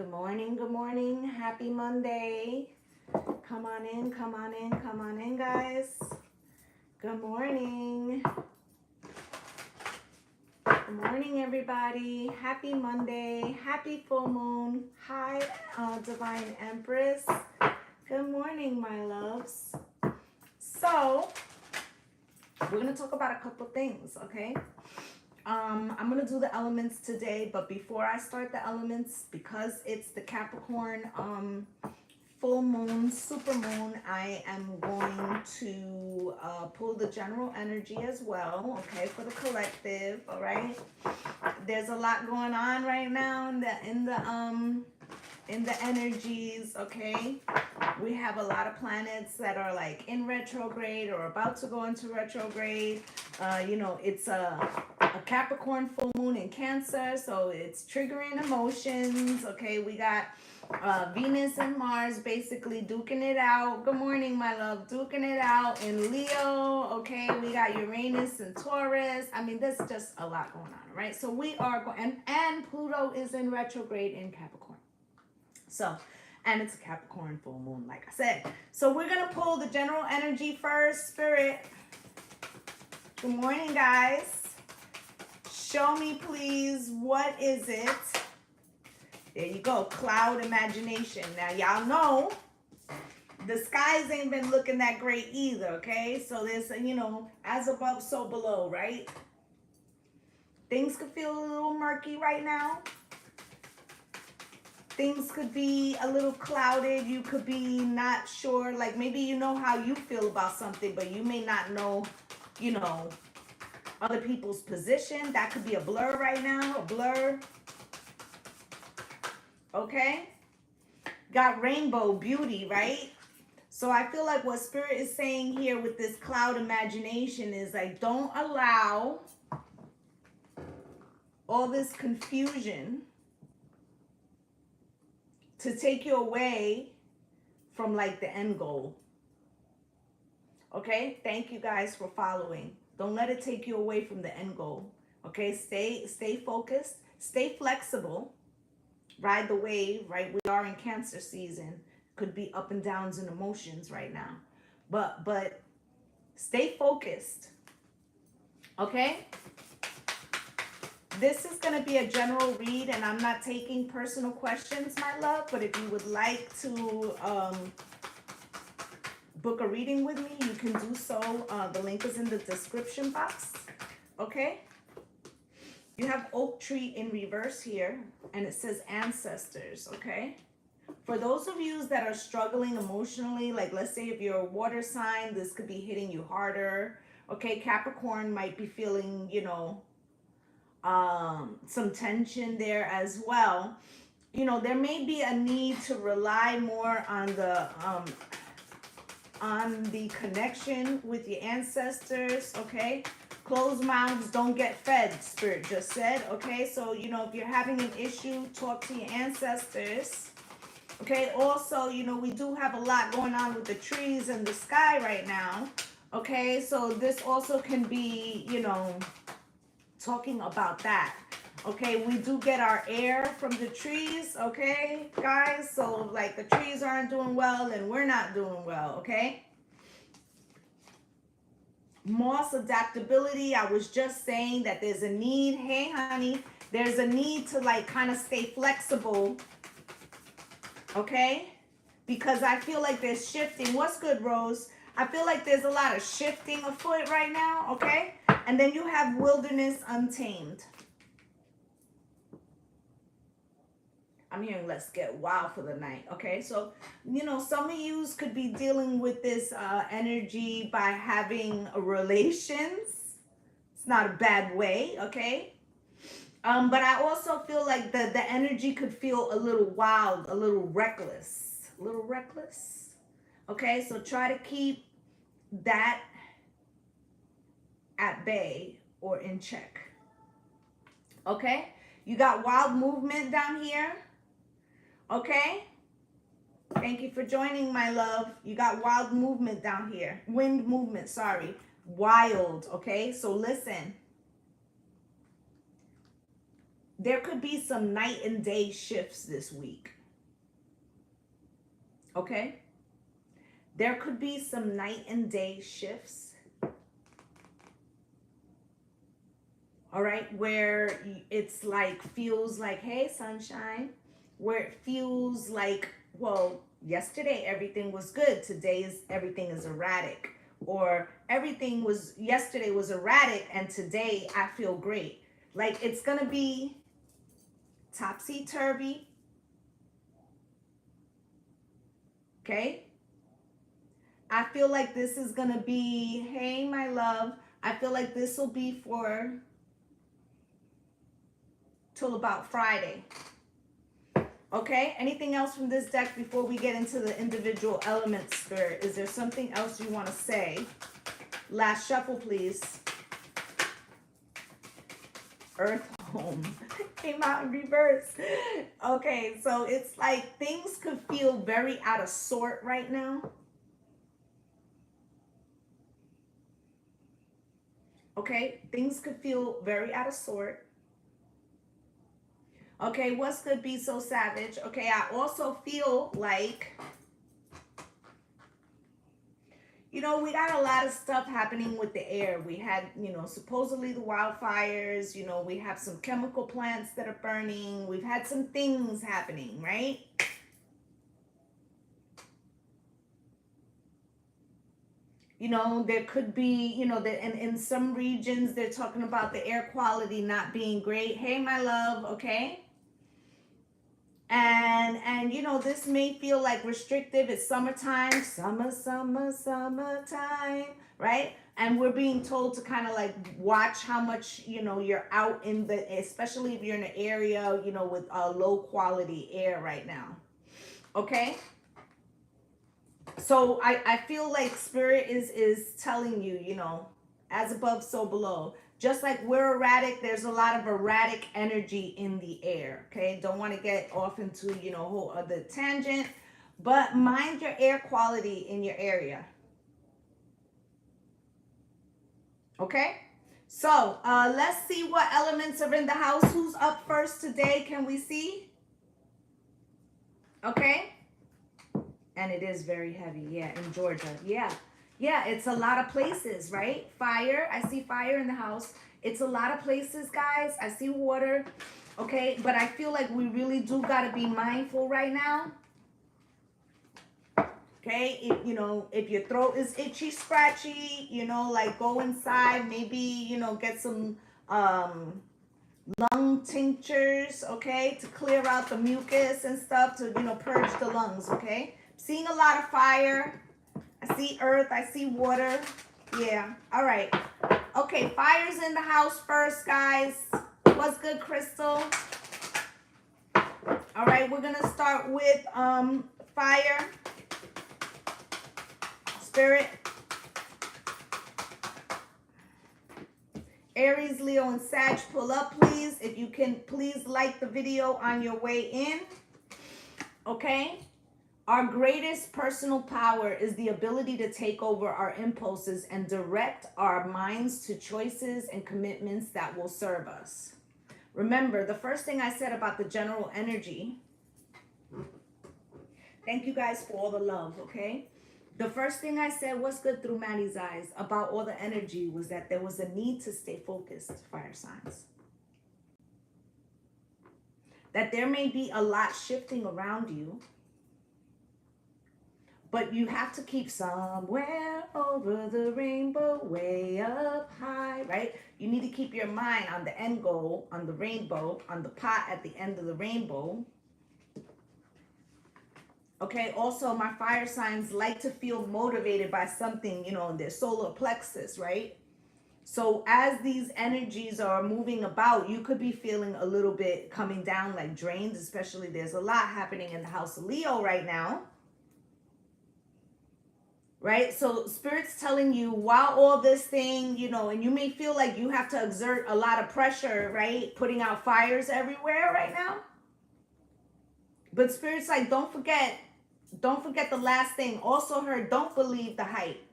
Good morning, good morning. Happy Monday. Come on in, come on in, come on in, guys. Good morning. Good morning, everybody. Happy Monday. Happy full moon. Hi, Divine Empress. Good morning, my loves. So, we're going to talk about a couple things, okay? I'm going to do the elements today, but before I start the elements, because it's the Capricorn full moon, super moon, I am going to pull the general energy as well, okay, for the collective, all right? There's a lot going on right now in the energies, okay? We have a lot of planets that are like in retrograde or about to go into retrograde. It's a Capricorn full moon in Cancer, so it's triggering emotions, okay? We got Venus and Mars basically duking it out. Good morning, my love. Duking it out in Leo, okay? We got Uranus and Taurus. I mean, there's just a lot going on, right? So we are going, and Pluto is in retrograde in Capricorn. So, and it's a Capricorn full moon, like I said. So we're going to pull the general energy first. Spirit. Good morning, guys. Show me, please, what is it? There you go, cloud imagination. Now, y'all know the skies ain't been looking that great either, okay? So there's, as above, so below, right? Things could feel a little murky right now. Things could be a little clouded. You could be not sure. Like maybe you know how you feel about something, but you may not know, other people's position. That could be a blur right now, a blur. Okay? Got rainbow beauty, right? So I feel like what Spirit is saying here with this cloud imagination is like, don't allow all this confusion to take you away from like the end goal. Okay? Thank you guys for following. Don't let it take you away from the end goal. Okay? Stay focused, stay flexible, ride the wave, right? We are in Cancer season. Could be up and downs in emotions right now. But stay focused. Okay? This is going to be a general read, and I'm not taking personal questions, my love, but if you would like to book a reading with me, you can do so. The link is in the description box, okay? You have oak tree in reverse here, and it says ancestors, okay? For those of you that are struggling emotionally, like let's say if you're a water sign, this could be hitting you harder, okay? Capricorn might be feeling, some tension there as well. There may be a need to rely more on the connection with your ancestors, okay? Closed mouths don't get fed, Spirit just said, okay? So, if you're having an issue, talk to your ancestors, okay? Also, we do have a lot going on with the trees and the sky right now, okay? So this also can be, talking about that. Okay, we do get our air from the trees, okay, guys? So, like, the trees aren't doing well and we're not doing well, okay? Moss adaptability, I was just saying that there's a need, hey, honey, there's a need to, like, kind of stay flexible, okay? Because I feel like there's shifting. What's good, Rose? I feel like there's a lot of shifting afoot right now, okay? And then you have wilderness untamed. I'm hearing let's get wild for the night, okay? So, some of you could be dealing with this energy by having relations. It's not a bad way, okay? But I also feel like the energy could feel a little wild, a little reckless. A little reckless, okay? So try to keep that at bay or in check, okay? You got wild movement down here, okay? Thank you for joining, my love. You got wild movement down here. Wind movement, sorry. Wild, okay? So listen. there could be some night and day shifts this week. Okay? There could be some night and day shifts. All right? Where it's like, feels like, hey, sunshine. Where it feels like, well, yesterday everything was good. Today everything is erratic. Or yesterday was erratic and today I feel great. Like it's going to be topsy-turvy. Okay? I feel like this is going to be, hey, my love, I feel like this will be till about Friday. Okay? Anything else from this deck before we get into the individual elements, Spirit? Is there something else you want to say? Last shuffle, please. Earth home came out in reverse. Okay, so it's like things could feel very out of sort right now. Okay, things could feel very out of sort. Okay, what's good, Be So Savage? Okay, I also feel like, you know, we got a lot of stuff happening with the air. We had, you know, supposedly the wildfires, you know, we have some chemical plants that are burning. We've had some things happening, right? You know, there could be, you know, that in some regions they're talking about the air quality not being great. Hey, my love, okay? And you know, this may feel like restrictive. It's summertime, summertime, right? And we're being told to kind of like watch how much, you know, you're out in the, especially if you're in an area, you know, with low quality air right now. Okay? So I feel like Spirit is telling you, you know, as above, so below. Just like we're erratic, there's a lot of erratic energy in the air, okay? Don't want to get off into, you know, whole other tangent, but mind your air quality in your area. Okay? So, let's see what elements are in the house. Who's up first today? Can we see? Okay? And it is very heavy, yeah, in Georgia, yeah. Yeah, it's a lot of places, right? Fire, I see fire in the house. It's a lot of places, guys. I see water, okay? But I feel like we really do got to be mindful right now. Okay, if, you know, if your throat is itchy, scratchy, you know, like go inside, maybe, you know, get some lung tinctures, okay, to clear out the mucus and stuff, to, you know, purge the lungs, okay? Seeing a lot of fire. I see earth, I see water. Yeah, all right. Okay, fire's in the house first, guys. What's good, Crystal? All right, we're gonna start with fire. Spirit. Aries, Leo, and Sag, pull up, please. If you can, please like the video on your way in. Okay? Our greatest personal power is the ability to take over our impulses and direct our minds to choices and commitments that will serve us. Remember, the first thing I said about the general energy, thank you guys for all the love, okay? The first thing I said, what's good through Maddie's eyes, about all the energy was that there was a need to stay focused, fire signs. That there may be a lot shifting around you, but you have to keep somewhere over the rainbow, way up high, right? You need to keep your mind on the end goal, on the rainbow, on the pot at the end of the rainbow. Okay, also my fire signs like to feel motivated by something, you know, in their solar plexus, right? So as these energies are moving about, you could be feeling a little bit coming down like drains, especially there's a lot happening in the house of Leo right now. Right? So Spirit's telling you, while all this thing, you know, and you may feel like you have to exert a lot of pressure, right? Putting out fires everywhere right now. But Spirit's like, don't forget the last thing. Also heard, don't believe the hype.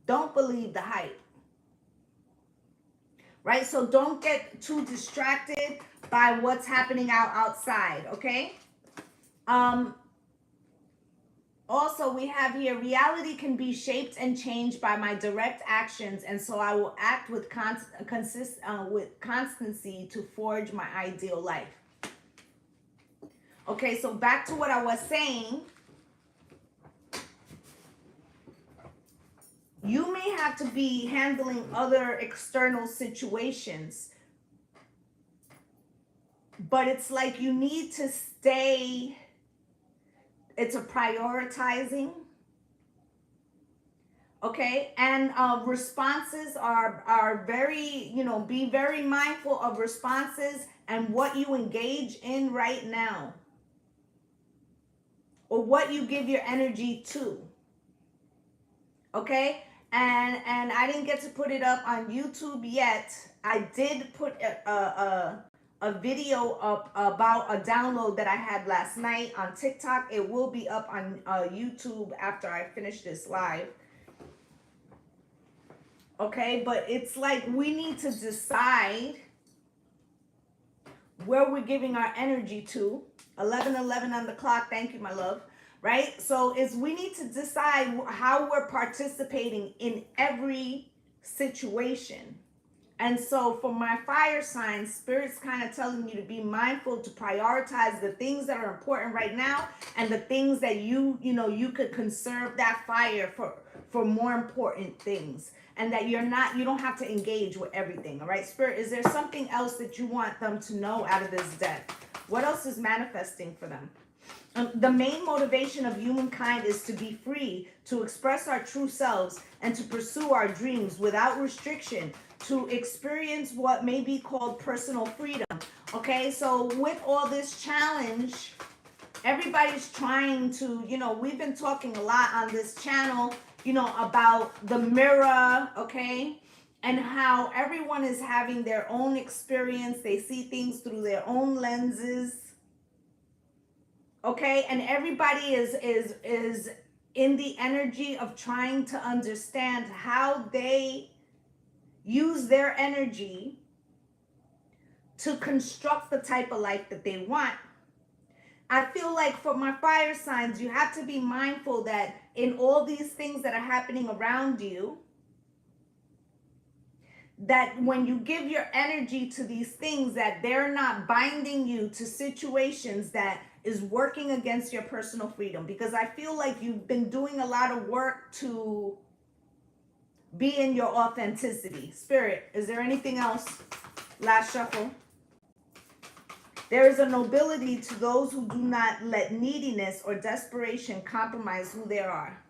Don't believe the hype. Right? So don't get too distracted by what's happening outside, okay? Also, we have here, reality can be shaped and changed by my direct actions, and so I will act with constancy to forge my ideal life. Okay, so back to what I was saying. You may have to be handling other external situations, but it's like you need to stay, it's a prioritizing, okay? And responses are very, you know, be very mindful of responses and what you engage in right now, or what you give your energy to, okay? And I didn't get to put it up on YouTube yet. I did put a video up about a download that I had last night on TikTok. It will be up on YouTube after I finish this live. Okay, but it's like we need to decide where we're giving our energy to. 11:11 on the clock. Thank you, my love. Right? So we need to decide how we're participating in every situation. And so for my fire signs, Spirit's kind of telling you to be mindful, to prioritize the things that are important right now, and the things that you could conserve that fire for more important things. And that you don't have to engage with everything. All right, Spirit, is there something else that you want them to know out of this deck? What else is manifesting for them? The main motivation of humankind is to be free, to express our true selves, and to pursue our dreams without restriction, to experience what may be called personal freedom. Okay, so with all this challenge, everybody's trying to, we've been talking a lot on this channel, about the mirror, okay? And how everyone is having their own experience. They see things through their own lenses. Okay, and everybody is in the energy of trying to understand how they use their energy to construct the type of life that they want. I feel like for my fire signs, you have to be mindful that in all these things that are happening around you, that when you give your energy to these things, that they're not binding you to situations that is working against your personal freedom. Because I feel like you've been doing a lot of work to be in your authenticity. Spirit, is there anything else? Last shuffle. There is a nobility to those who do not let neediness or desperation compromise who they are.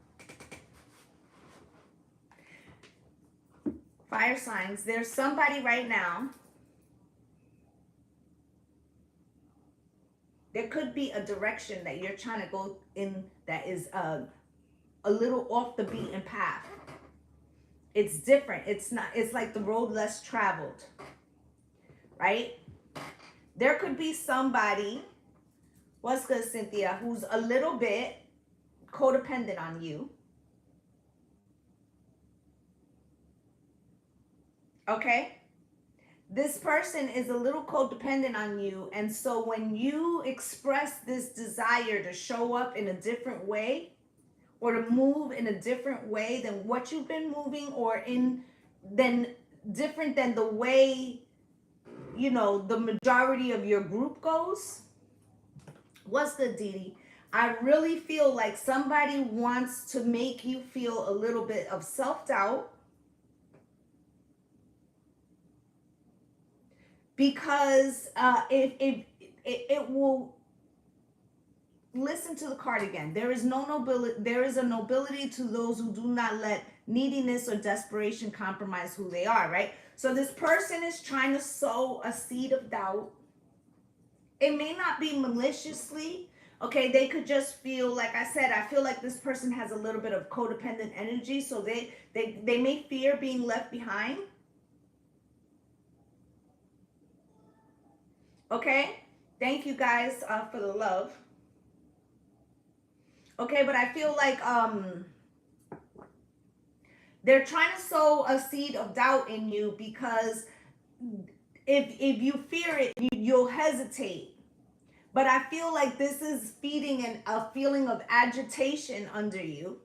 Fire signs, there's somebody right now. There could be a direction that you're trying to go in that is a little off the beaten path. It's different. It's like the road less traveled, right? There could be somebody, what's good, Cynthia, who's a little bit codependent on you. Okay? This person is a little codependent on you, and so when you express this desire to show up in a different way, or to move in a different way than what you've been moving, or different than the way, the majority of your group goes. What's good, Dee Dee? I really feel like somebody wants to make you feel a little bit of self-doubt, because it will, listen to the card again. There is no nobility. There is a nobility to those who do not let neediness or desperation compromise who they are, right? So this person is trying to sow a seed of doubt. It may not be maliciously, okay? They could just feel, like I said, I feel like this person has a little bit of codependent energy, so they may fear being left behind. Okay? Thank you guys for the love. Okay, but I feel like they're trying to sow a seed of doubt in you, because if you fear it, you'll hesitate. But I feel like this is feeding a feeling of agitation under you,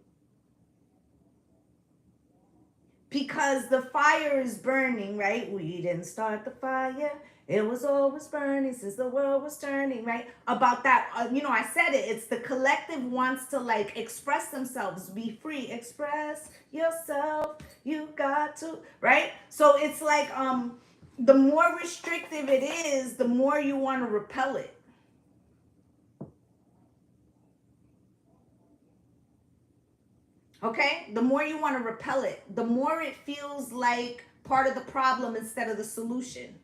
because the fire is burning, right? We didn't start the fire. It was always burning since the world was turning, right? About that, I said it. It's the collective wants to like express themselves, be free, express yourself. You got to, right? So it's like, the more restrictive it is, the more you want to repel it. Okay? The more you want to repel it, the more it feels like part of the problem instead of the solution.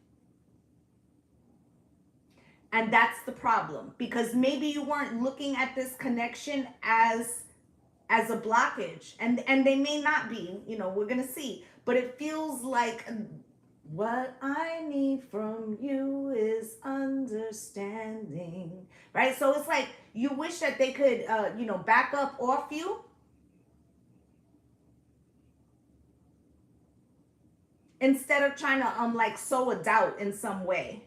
And that's the problem, because maybe you weren't looking at this connection as a blockage, and they may not be, we're going to see, but it feels like what I need from you is understanding, right? So it's like you wish that they could back up off you, instead of trying to like sow a doubt in some way.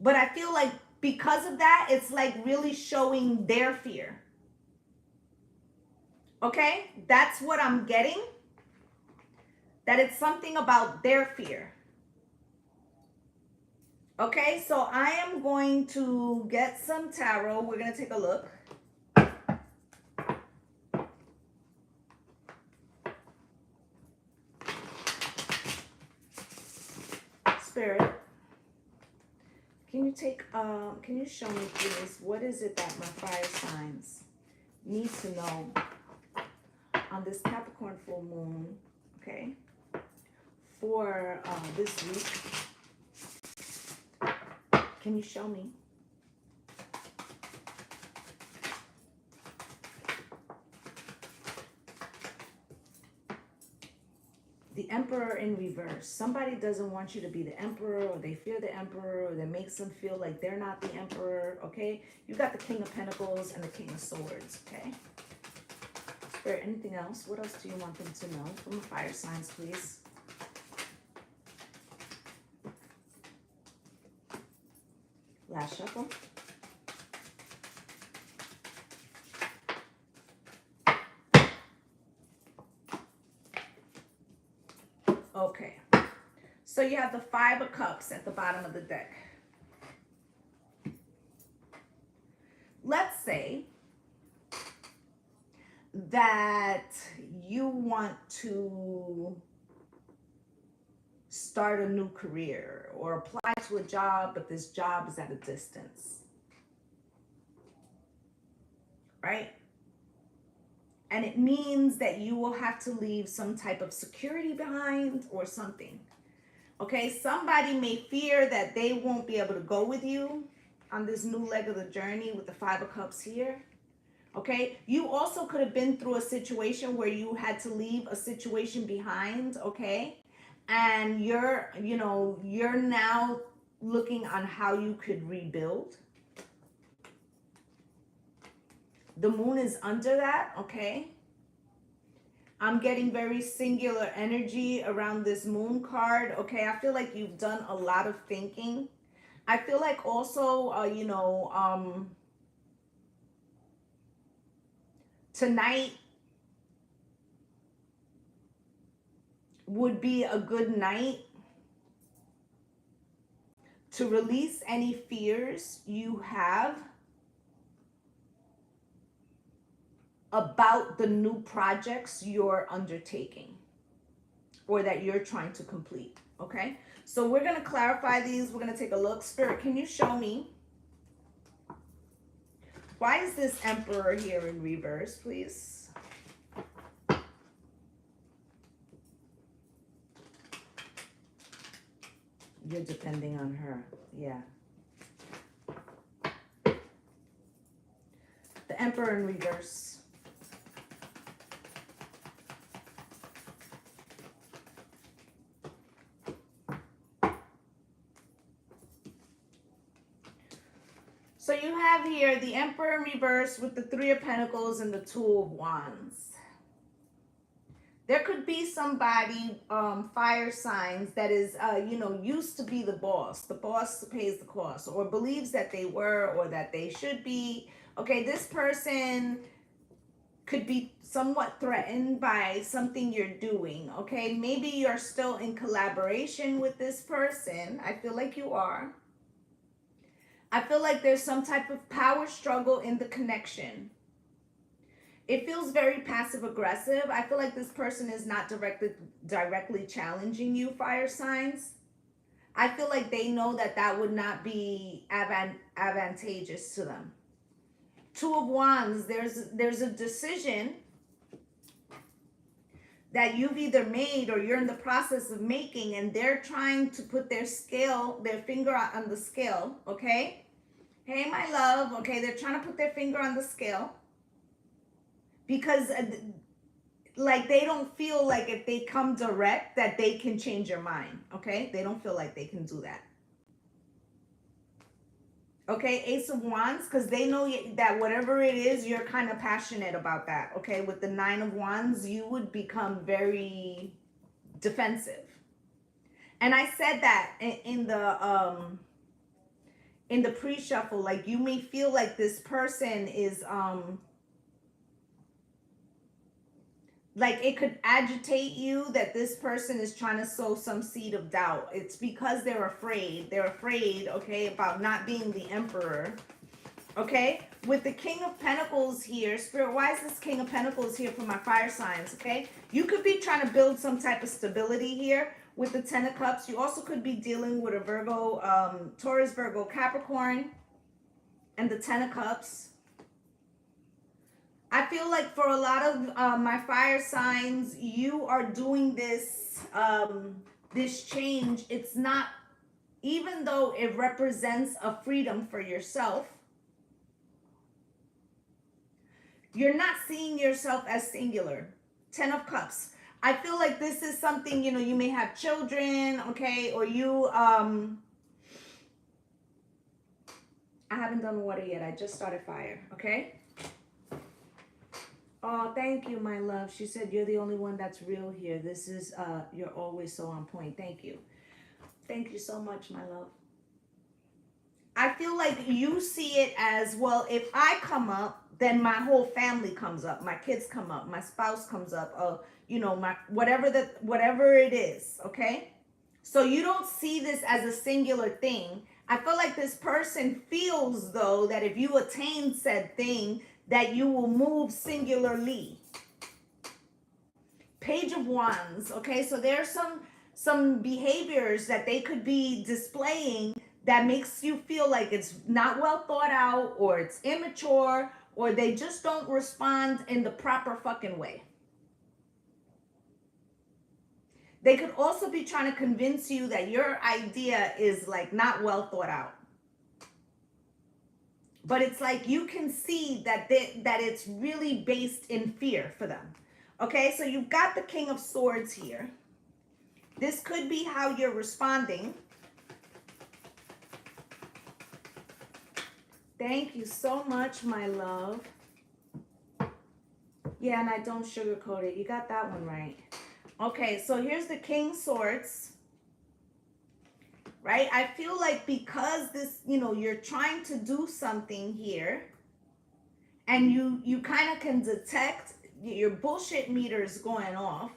But I feel like because of that, it's like really showing their fear. Okay? That's what I'm getting. That it's something about their fear. Okay? So I am going to get some tarot. We're going to take a look. Spirit. Can you show me, please, what is it that my fire signs need to know on this Capricorn full moon, okay, for this week? Can you show me? The Emperor in reverse. Somebody doesn't want you to be the Emperor, or they fear the Emperor, or that makes them feel like they're not the Emperor, okay? You got the King of Pentacles and the King of Swords, okay? Spirit, anything else? What else do you want them to know from the fire signs, please? Last shuffle. Okay, so you have the Five of Cups at the bottom of the deck. Let's say that you want to start a new career or apply to a job, but this job is at a distance, right? And it means that you will have to leave some type of security behind or something. Okay, somebody may fear that they won't be able to go with you on this new leg of the journey with the Five of Cups here. Okay, you also could have been through a situation where you had to leave a situation behind, okay? And you're now looking on how you could rebuild. The moon is under that, okay? I'm getting very singular energy around this moon card, okay? I feel like you've done a lot of thinking. I feel like also, tonight would be a good night to release any fears you have about the new projects you're undertaking or that you're trying to complete, okay? So we're going to clarify these. We're going to take a look. Spirit, can you show me? Why is this Emperor here in reverse, please? You're depending on her. Yeah. The Emperor in reverse. So you have here the Emperor in reverse with the Three of Pentacles and the Two of Wands. There could be somebody, fire signs, that is, used to be the boss. The boss pays the cost, or believes that they were, or that they should be. Okay, this person could be somewhat threatened by something you're doing. Okay, maybe you're still in collaboration with this person. I feel like you are. I feel like there's some type of power struggle in the connection. It feels very passive aggressive. I feel like this person is not directly challenging you, fire signs. I feel like they know that that would not be advantageous to them. Two of Wands, there's a decision that you've either made or you're in the process of making, and they're trying to put their finger on the scale, okay? Hey, my love, okay, they're trying to put their finger on the scale because like they don't feel like if they come direct that they can change your mind, okay? They don't feel like they can do that. Okay, Ace of Wands, because they know that whatever it is, you're kind of passionate about that, okay? With the Nine of Wands, you would become very defensive. And I said that in the pre-shuffle, like you may feel like this person is like it could agitate you, that this person is trying to sow some seed of doubt. It's because they're afraid. They're afraid, okay, about not being the emperor. Okay, with the King of Pentacles here, Spirit, why is this King of Pentacles here for my fire signs? Okay, you could be trying to build some type of stability here with the Ten of Cups. You also could be dealing with a Virgo, Taurus, Virgo, Capricorn, and the Ten of Cups. I feel like for a lot of my fire signs, you are doing this this change. It's not, even though it represents a freedom for yourself, you're not seeing yourself as singular. Ten of Cups. I feel like this is something, you may have children, okay, or you, I haven't done water yet. I just started fire, okay? Oh, thank you, my love. She said, you're the only one that's real here. This is, you're always so on point. Thank you. Thank you so much, my love. I feel like you see it as, well, if I come up, then my whole family comes up. My kids come up. My spouse comes up. My whatever it is, okay? So you don't see this as a singular thing. I feel like this person feels, though, that if you attain said thing, that you will move singularly. Page of Wands, okay? So there's some behaviors that they could be displaying that makes you feel like it's not well thought out, or it's immature, or they just don't respond in the proper fucking way. They could also be trying to convince you that your idea is like not well thought out. But it's like you can see that it's really based in fear for them. Okay, so you've got the King of Swords here. This could be how you're responding. Thank you so much, my love. Yeah, and I don't sugarcoat it. You got that one right. Okay, so here's the King of Swords. Right? I feel like because this, you're trying to do something here, and you kind of can detect your bullshit meters going off.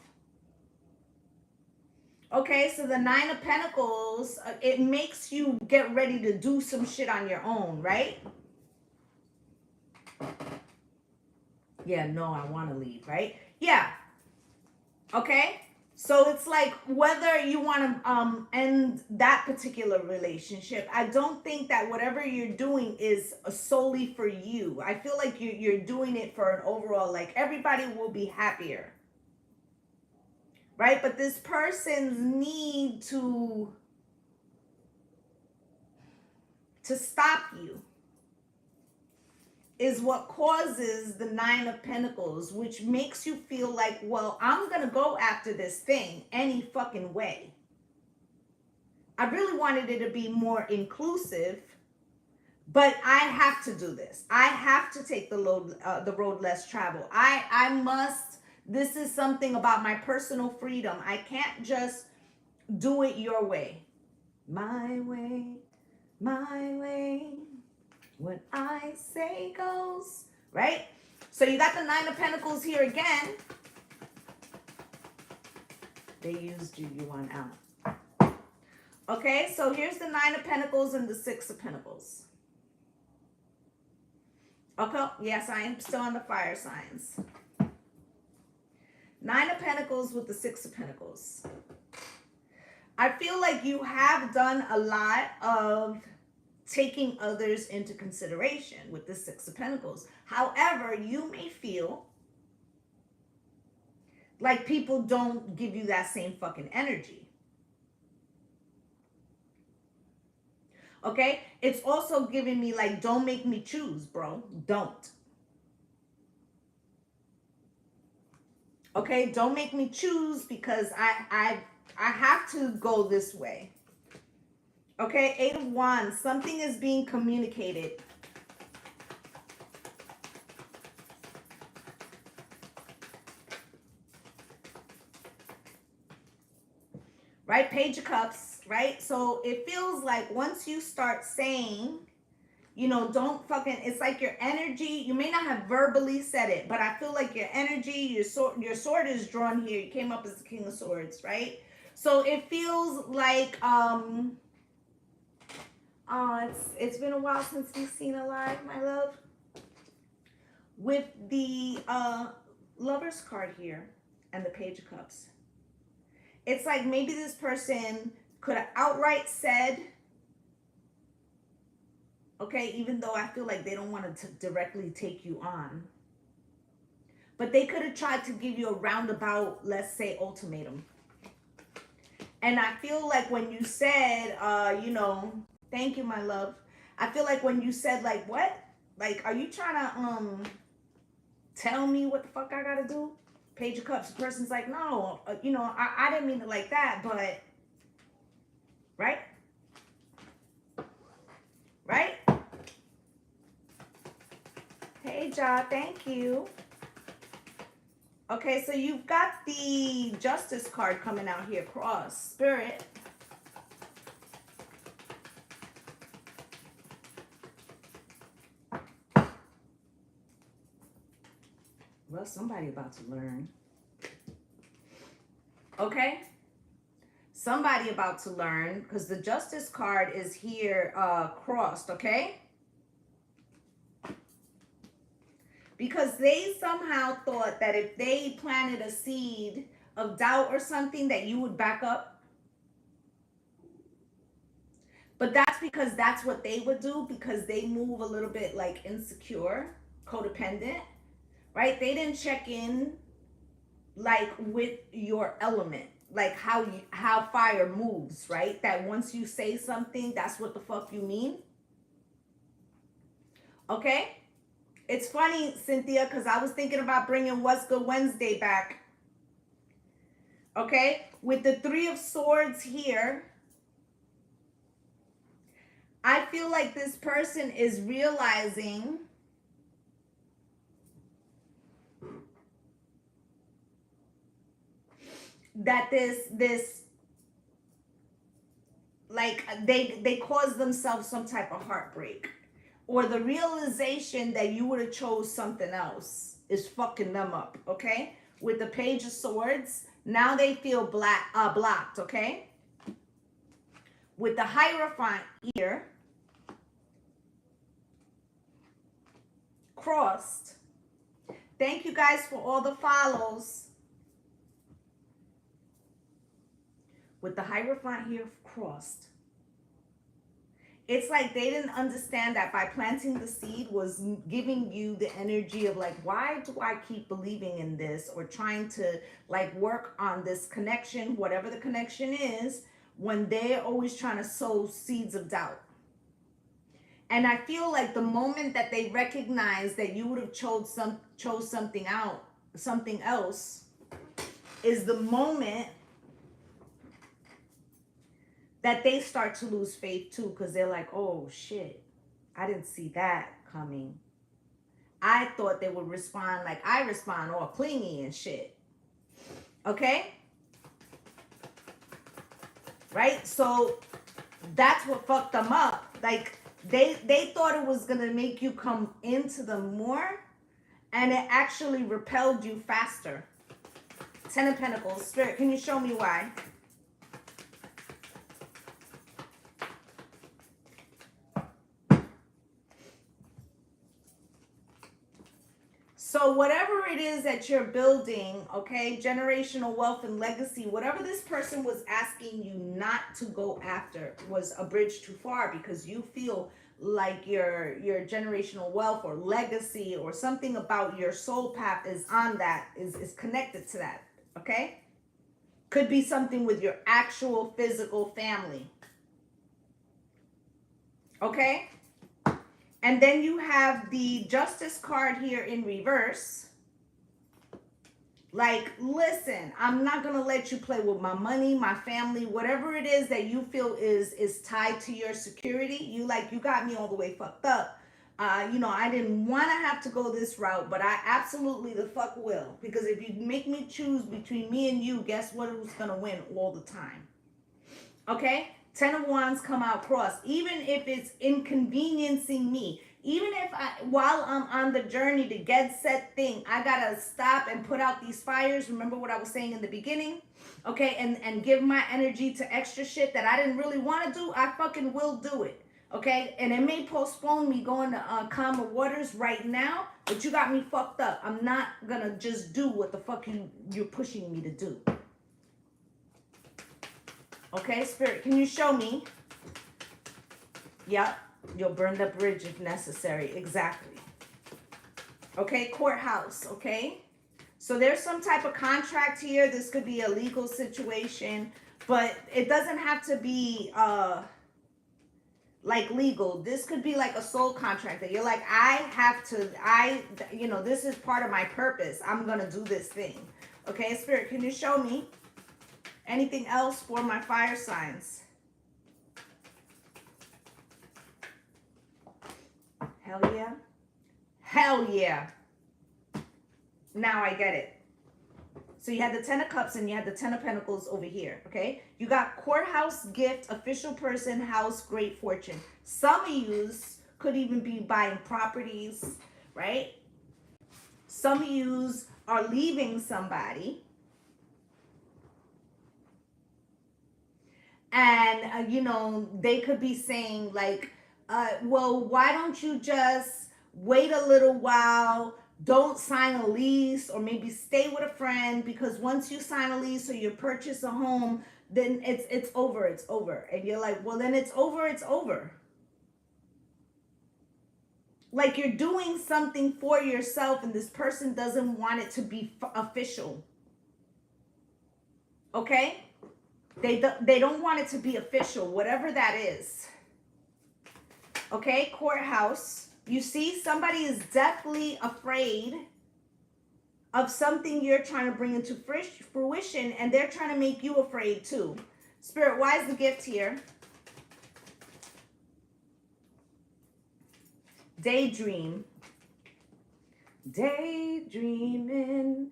Okay, so the Nine of Pentacles, it makes you get ready to do some shit on your own, right? Yeah, no, I want to leave, right? Yeah. Okay? So it's like whether you want to end that particular relationship, I don't think that whatever you're doing is solely for you. I feel like you're doing it for an overall, like everybody will be happier. Right? But this person's need to stop you is what causes the Nine of Pentacles, which makes you feel like, well, I'm going to go after this thing any fucking way. I really wanted it to be more inclusive, but I have to do this. I have to take the road less traveled. I must This is something about my personal freedom. I can't just do it your way. My way, my way. What I say goes, right? So you got the Nine of Pentacles here again. They used you, you want out. Okay, so here's the Nine of Pentacles and the Six of Pentacles. Okay, yes, I am still on the fire signs. Nine of Pentacles with the Six of Pentacles. I feel like you have done a lot of taking others into consideration with the Six of Pentacles. However, you may feel like people don't give you that same fucking energy. Okay? It's also giving me like, don't make me choose, bro. Don't. Okay? Don't make me choose because I have to go this way. Okay? Eight of Wands. Something is being communicated. Right? Page of Cups, right? So it feels like once you start saying, you know, don't fucking, it's like your energy, you may not have verbally said it, but I feel like your energy, your sword is drawn here. You came up as the King of Swords, right? So it feels like, it's been a while since we've seen alive, my love. With the Lover's card here and the Page of Cups. It's like maybe this person could have outright said, okay, even though I feel like they don't want to directly take you on, but they could have tried to give you a roundabout, let's say, ultimatum. And I feel like when you said, you know, thank you, my love. I feel like when you said, like, what? Like, are you trying to tell me what the fuck I gotta do? Page of Cups, the person's like, no, you know, I didn't mean it like that, but, right? Right? Hey, Ja, thank you. Okay, so you've got the Justice card coming out here, cross, Spirit. Well, somebody about to learn. Okay? Somebody about to learn, because the Justice card is here crossed, okay? Because they somehow thought that if they planted a seed of doubt or something that you would back up. But that's because that's what they would do, because they move a little bit like insecure, codependent, right? They didn't check in like with your element, like how fire moves, right? That once you say something, that's what the fuck you mean. Okay? It's funny, Cynthia, because I was thinking about bringing What's Good Wednesday back. Okay? With the Three of Swords here, I feel like this person is realizing that this like they caused themselves some type of heartbreak, or the realization that you would have chose something else is fucking them up. Okay, with the Page of Swords, now they feel blocked. Okay, with the Hierophant here crossed. Thank you guys for all the follows. With the Hierophant here crossed, it's like they didn't understand that by planting the seed was giving you the energy of like, why do I keep believing in this, or trying to like work on this connection, whatever the connection is, when they're always trying to sow seeds of doubt. And I feel like the moment that they recognize that you would have chose something else, is the moment that they start to lose faith too, because they're like, oh shit, I didn't see that coming. I thought they would respond like I respond, all clingy and shit. Okay? Right? So that's what fucked them up. Like they thought it was gonna make you come into them more, and it actually repelled you faster. Ten of Pentacles. Spirit, can you show me why? So whatever it is that you're building, okay, generational wealth and legacy, whatever this person was asking you not to go after was a bridge too far, because you feel like your generational wealth or legacy or something about your soul path is on that, is connected to that, okay? Could be something with your actual physical family, okay? And then you have the Justice card here in reverse. Like, listen, I'm not going to let you play with my money, my family, whatever it is that you feel is tied to your security. You got me all the way fucked up. You know, I didn't want to have to go this route, but I absolutely the fuck will. Because if you make me choose between me and you, guess what, who's going to win all the time? Okay? Ten of Wands come out cross. Even if it's inconveniencing me, even if while I'm on the journey to get set thing, I gotta stop and put out these fires. Remember what I was saying in the beginning? Okay, and give my energy to extra shit that I didn't really want to do. I fucking will do it. Okay, and it may postpone me going to calmer waters right now, but you got me fucked up. I'm not gonna just do what the fuck you're pushing me to do. Okay, Spirit, can you show me? Yep, you'll burn the bridge if necessary. Exactly. Okay, courthouse, okay? So there's some type of contract here. This could be a legal situation, but it doesn't have to be like legal. This could be like a soul contract that you're like, you know, this is part of my purpose. I'm going to do this thing. Okay, Spirit, can you show me anything else for my fire signs? Hell yeah. Hell yeah. Now I get it. So you had the Ten of Cups and you had the Ten of Pentacles over here, okay? You got courthouse, gift, official person, house, great fortune. Some of yous could even be buying properties, right? Some of yous are leaving somebody. And, you know, they could be saying like, well, why don't you just wait a little while, don't sign a lease, or maybe stay with a friend, because once you sign a lease or you purchase a home, then it's over. And you're like, well, then it's over. Like you're doing something for yourself and this person doesn't want it to be official. Okay? They don't want it to be official, whatever that is. Okay, courthouse. You see, somebody is definitely afraid of something you're trying to bring into fruition, and they're trying to make you afraid too. Spirit, why is the gift here? Daydream. Daydreaming.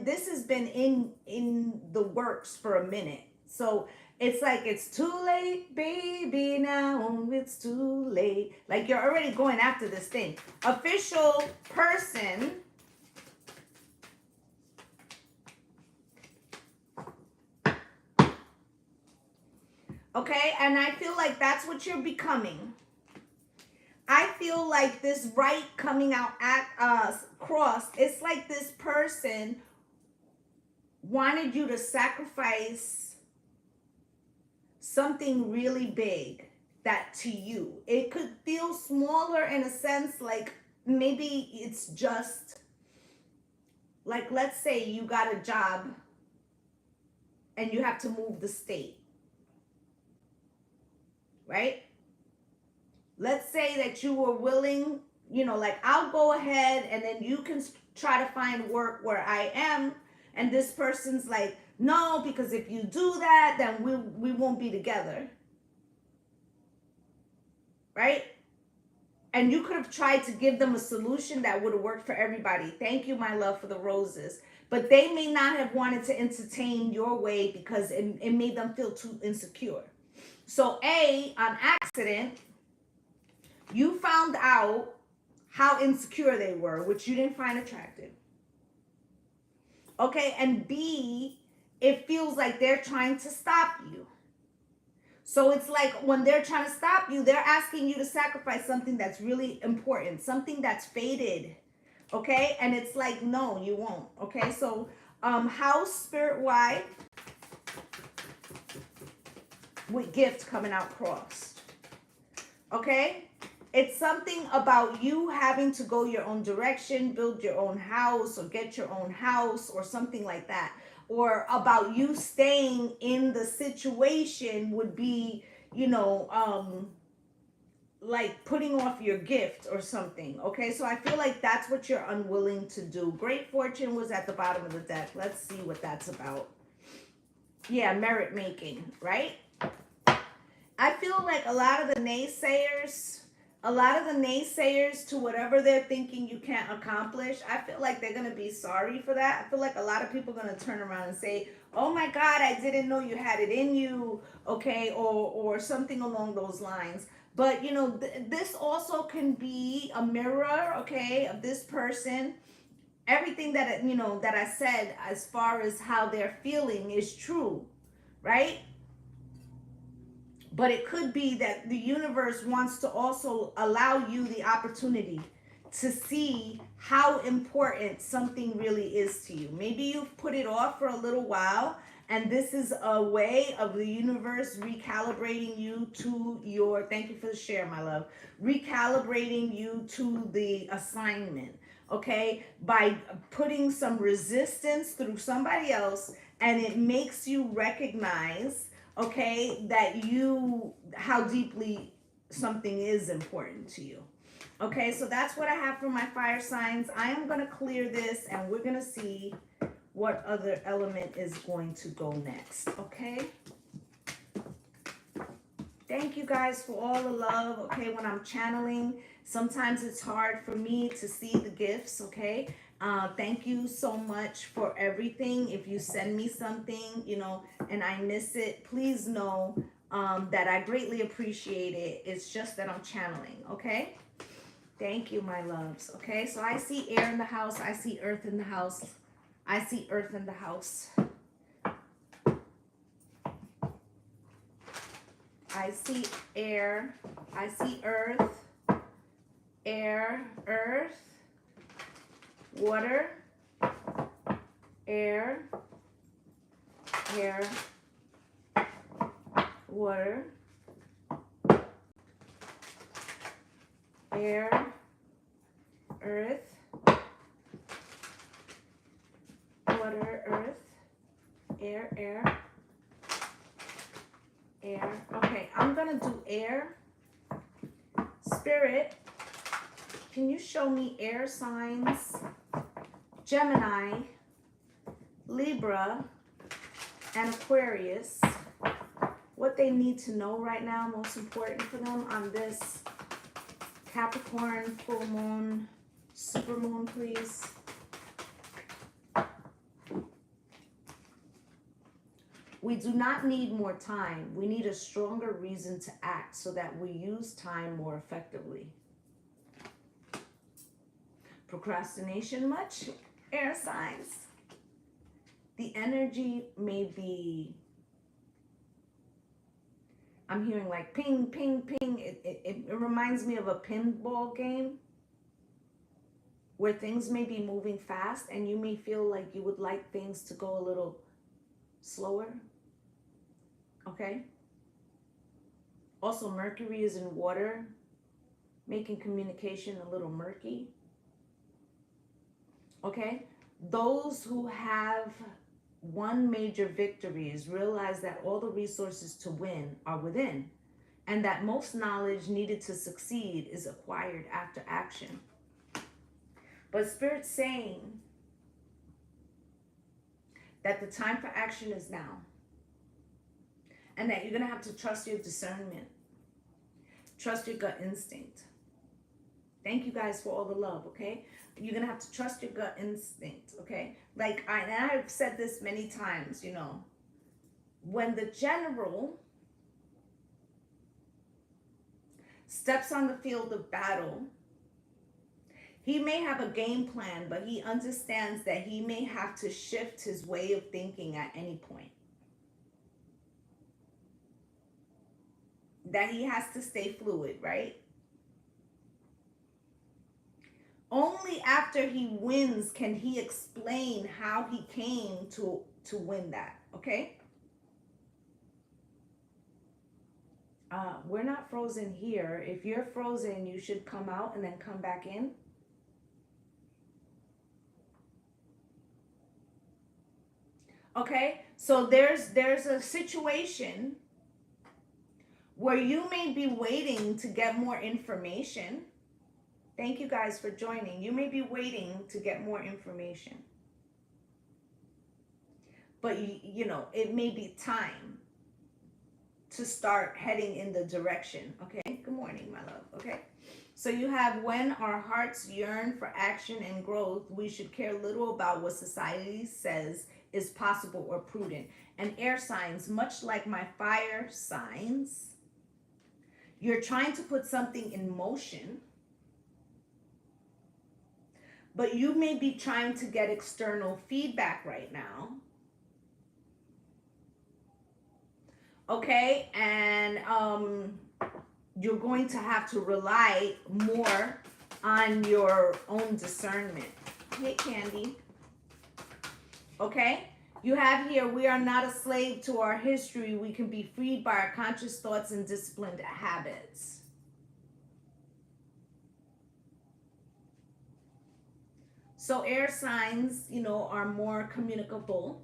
This has been in the works for a minute. So it's like, it's too late, baby, now it's too late. Like you're already going after this thing. Official person. Okay, and I feel like that's what you're becoming. I feel like this right coming out at cross, it's like this person wanted you to sacrifice something really big that to you. It could feel smaller in a sense, like maybe it's just like, let's say you got a job and you have to move the state, right? Let's say that you were willing, you know, like I'll go ahead and then you can try to find work where I am. And this person's like, no, because if you do that, then we won't be together. Right? And you could have tried to give them a solution that would have worked for everybody. Thank you, my love, for the roses. But they may not have wanted to entertain your way because it made them feel too insecure. So on accident, you found out how insecure they were, which you didn't find attractive. Okay, and B, it feels like they're trying to stop you. So it's like when they're trying to stop you, they're asking you to sacrifice something that's really important, something that's faded. Okay, and it's like, no, you won't. Okay, so house spirit wide with gift coming out crossed. Okay, it's something about you having to go your own direction, build your own house, or get your own house, or something like that. Or about you staying in the situation would be, you know, like putting off your gift or something. Okay, so I feel like that's what you're unwilling to do. Great fortune was at the bottom of the deck. Let's see what that's about. Yeah, merit making, right? I feel like a lot of the naysayers to whatever they're thinking you can't accomplish, I feel like they're going to be sorry for that. I feel like a lot of people are going to turn around and say, oh my God, I didn't know you had it in you, okay, or something along those lines. But, you know, this also can be a mirror, okay, of this person. Everything that, you know, that I said as far as how they're feeling is true, right? But it could be that the universe wants to also allow you the opportunity to see how important something really is to you. Maybe you've put it off for a little while, and this is a way of the universe recalibrating you to your, thank you for the share, my love, recalibrating you to the assignment, okay? By putting some resistance through somebody else, and it makes you recognize, okay, that how deeply something is important to you. Okay, so that's what I have for my fire signs. I am going to clear this, and we're going to see what other element is going to go next. Okay, thank you guys for all the love. Okay, when I'm channeling, sometimes it's hard for me to see the gifts. Okay, thank you so much for everything. If you send me something, you know, and I miss it, please know that I greatly appreciate it. It's just that I'm channeling. Okay, thank you, my loves. Okay, so I see air in the house. I see earth in the house. I see earth in the house. I see air. I see earth. Air, earth, water, air, water, air, earth, water, earth, air. Okay, I'm gonna do air. Spirit, can you show me air signs? Gemini, Libra, and Aquarius. What they need to know right now, most important for them on this Capricorn, full moon, super moon, please. We do not need more time. We need a stronger reason to act so that we use time more effectively. Procrastination much? Air signs. The energy may be, I'm hearing like ping, ping, ping. It reminds me of a pinball game where things may be moving fast and you may feel like you would like things to go a little slower. Okay? Also, Mercury is in water, making communication a little murky. Okay? Those who have won major victories realize that all the resources to win are within, and that most knowledge needed to succeed is acquired after action. But Spirit's saying that the time for action is now, and that you're going to have to trust your discernment, trust your gut instinct. Thank you guys for all the love, okay? You're going to have to trust your gut instinct, okay? Like, I've said this many times, you know, when the general steps on the field of battle, he may have a game plan, but he understands that he may have to shift his way of thinking at any point. That he has to stay fluid, right? Only after he wins can he explain how he came to win that, okay? We're not frozen here. If you're frozen, you should come out and then come back in. Okay, so there's a situation where you may be waiting to get more information. Thank you guys for joining. You may be waiting to get more information. But you know, it may be time to start heading in the direction. Okay, good morning, my love. Okay, so you have, when our hearts yearn for action and growth, we should care little about what society says is possible or prudent. And air signs, much like my fire signs, you're trying to put something in motion, but you may be trying to get external feedback right now. Okay, and you're going to have to rely more on your own discernment. Hey, Candy. Okay, you have here, we are not a slave to our history. We can be freed by our conscious thoughts and disciplined habits. So air signs, you know, are more communicable.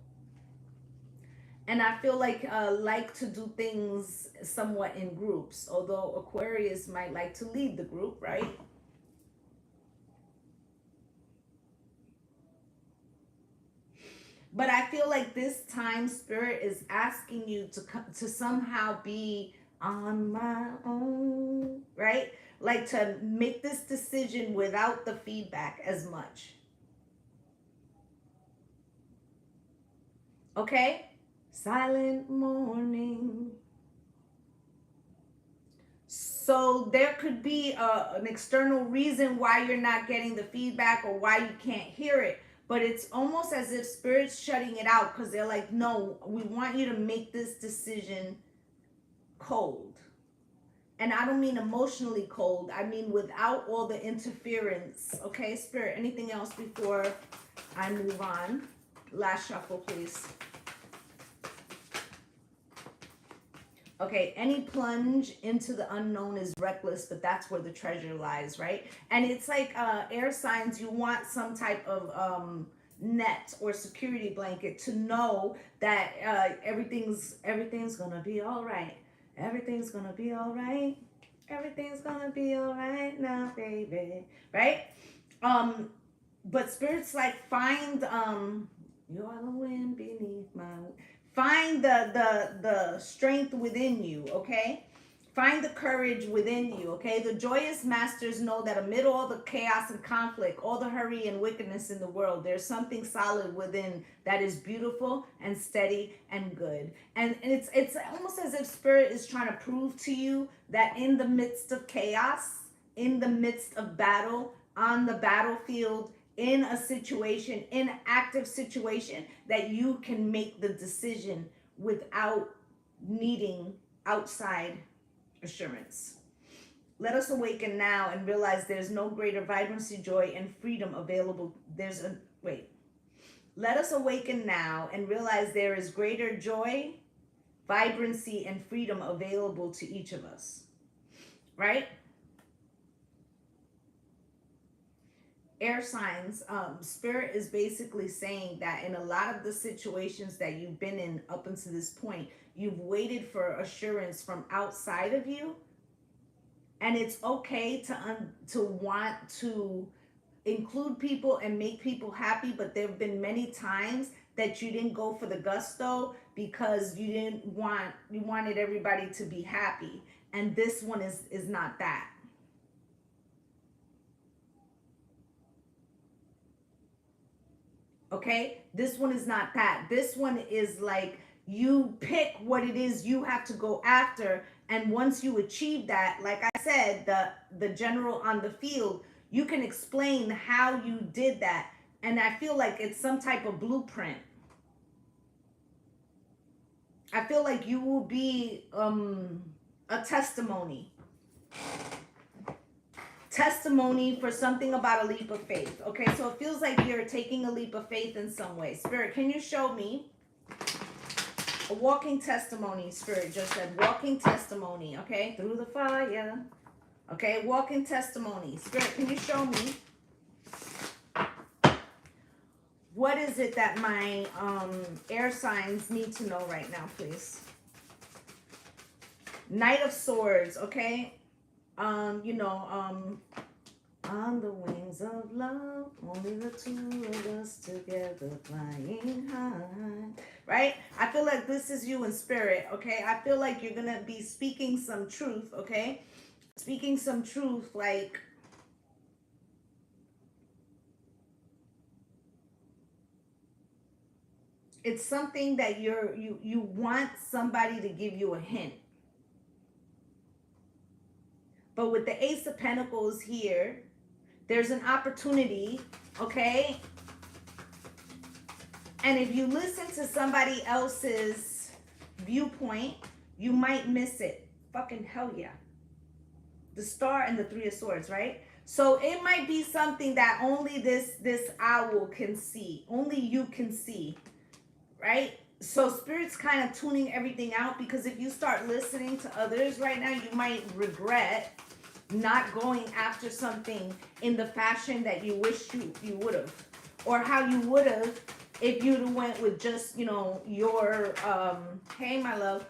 And I feel like to do things somewhat in groups, although Aquarius might like to lead the group, right? But I feel like this time Spirit is asking you to somehow be on my own, right? Like to make this decision without the feedback as much. Okay? Silent morning. So there could be an external reason why you're not getting the feedback or why you can't hear it. But it's almost as if Spirit's shutting it out because they're like, no, we want you to make this decision cold. And I don't mean emotionally cold. I mean without all the interference. Okay, Spirit, anything else before I move on? Last shuffle, please. Okay, any plunge into the unknown is reckless, but that's where the treasure lies, right? And it's like air signs, you want some type of net or security blanket to know that everything's gonna be all right. Everything's gonna be all right. Everything's gonna be all right now, baby, right? But Spirit's like, find you are the wind beneath my wings. Find the strength within you, okay? Find the courage within you, okay? The joyous masters know that amid all the chaos and conflict, all the hurry and wickedness in the world, there's something solid within that is beautiful and steady and good. And it's almost as if Spirit is trying to prove to you that in the midst of chaos, in the midst of battle, on the battlefield, in a situation, in an active situation, that you can make the decision without needing outside assurance. Let us awaken now and realize there's no greater vibrancy, joy, and freedom available. Let us awaken now and realize there is greater joy, vibrancy, and freedom available to each of us. Right? Air signs, Spirit is basically saying that in a lot of the situations that you've been in up until this point, you've waited for assurance from outside of you. And it's okay to want to include people and make people happy, but there have been many times that you didn't go for the gusto because you wanted everybody to be happy. And this one is not that. Okay? This one is not that. This one is like you pick what it is you have to go after, and once you achieve that, like I said, the general on the field, you can explain how you did that. And I feel like it's some type of blueprint. I feel like you will be a testimony for something about a leap of faith. Okay, so it feels like you're taking a leap of faith in some way. Spirit, can you show me a walking testimony? Spirit just said walking testimony. Okay, through the fire. Okay, walking testimony. Spirit, can you show me what is it that my air signs need to know right now, please? Knight of Swords. Okay, you know, on the wings of love, only the two of us together, flying high. Right? I feel like this is you in spirit, okay? I feel like you're going to be speaking some truth, okay? Speaking some truth, like it's something that you want somebody to give you a hint. But with the Ace of Pentacles here, there's an opportunity, okay? And if you listen to somebody else's viewpoint, you might miss it. Fucking hell yeah. The Star and the Three of Swords, right? So it might be something that only this owl can see. Only you can see, right? So Spirit's kind of tuning everything out, because if you start listening to others right now, you might regret not going after something in the fashion that you wish you would have, or how you would have if you'd went with just, you know, your hey my love,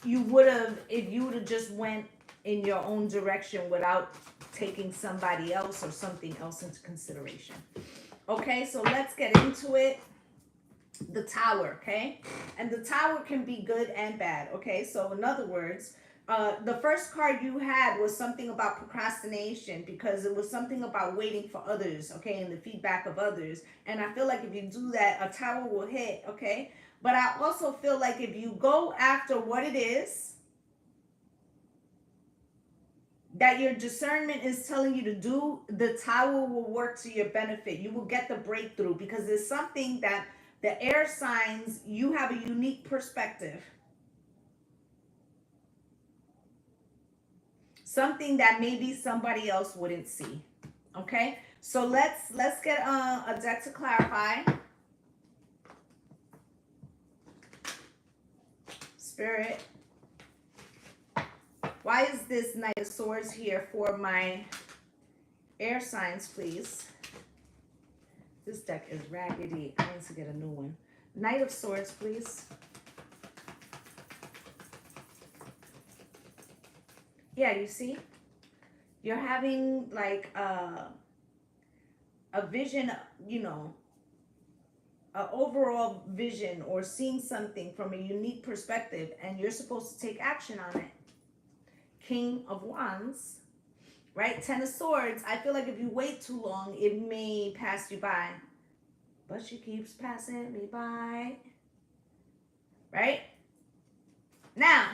you would have if you would have just went in your own direction without taking somebody else or something else into consideration. Okay, so let's get into it. The Tower, okay? And the Tower can be good and bad, okay? So in other words, the first card you had was something about procrastination, because it was something about waiting for others, okay, and the feedback of others. And I feel like if you do that, a Tower will hit, okay? But I also feel like if you go after what it is that your discernment is telling you to do, the Tower will work to your benefit. You will get the breakthrough, because there's something that the air signs, you have a unique perspective. Something that maybe somebody else wouldn't see. Okay, so let's get a deck to clarify. Spirit, why is this Knight of Swords here for my air signs, please? This deck is raggedy. I need to get a new one. Knight of Swords, please. Yeah, you see? You're having like a vision, you know, an overall vision, or seeing something from a unique perspective, and you're supposed to take action on it. King of Wands, right? Ten of Swords. I feel like if you wait too long, it may pass you by. But she keeps passing me by. Right? Now,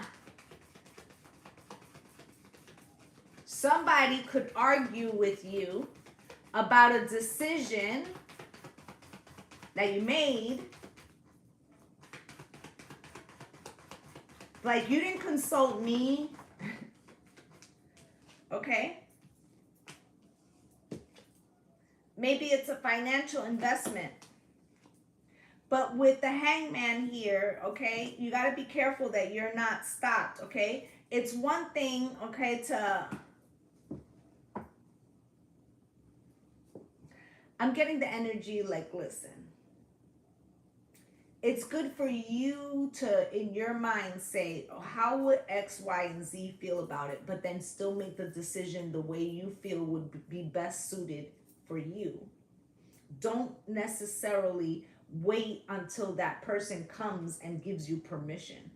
somebody could argue with you about a decision that you made. Like, you didn't consult me. Okay? Maybe it's a financial investment. But with the Hangman here, okay, you got to be careful that you're not stopped, okay? It's one thing, okay, I'm getting the energy like, listen, it's good for you to, in your mind, say, oh, how would X, Y, and Z feel about it? But then still make the decision the way you feel would be best suited for you. Don't necessarily wait until that person comes and gives you permission,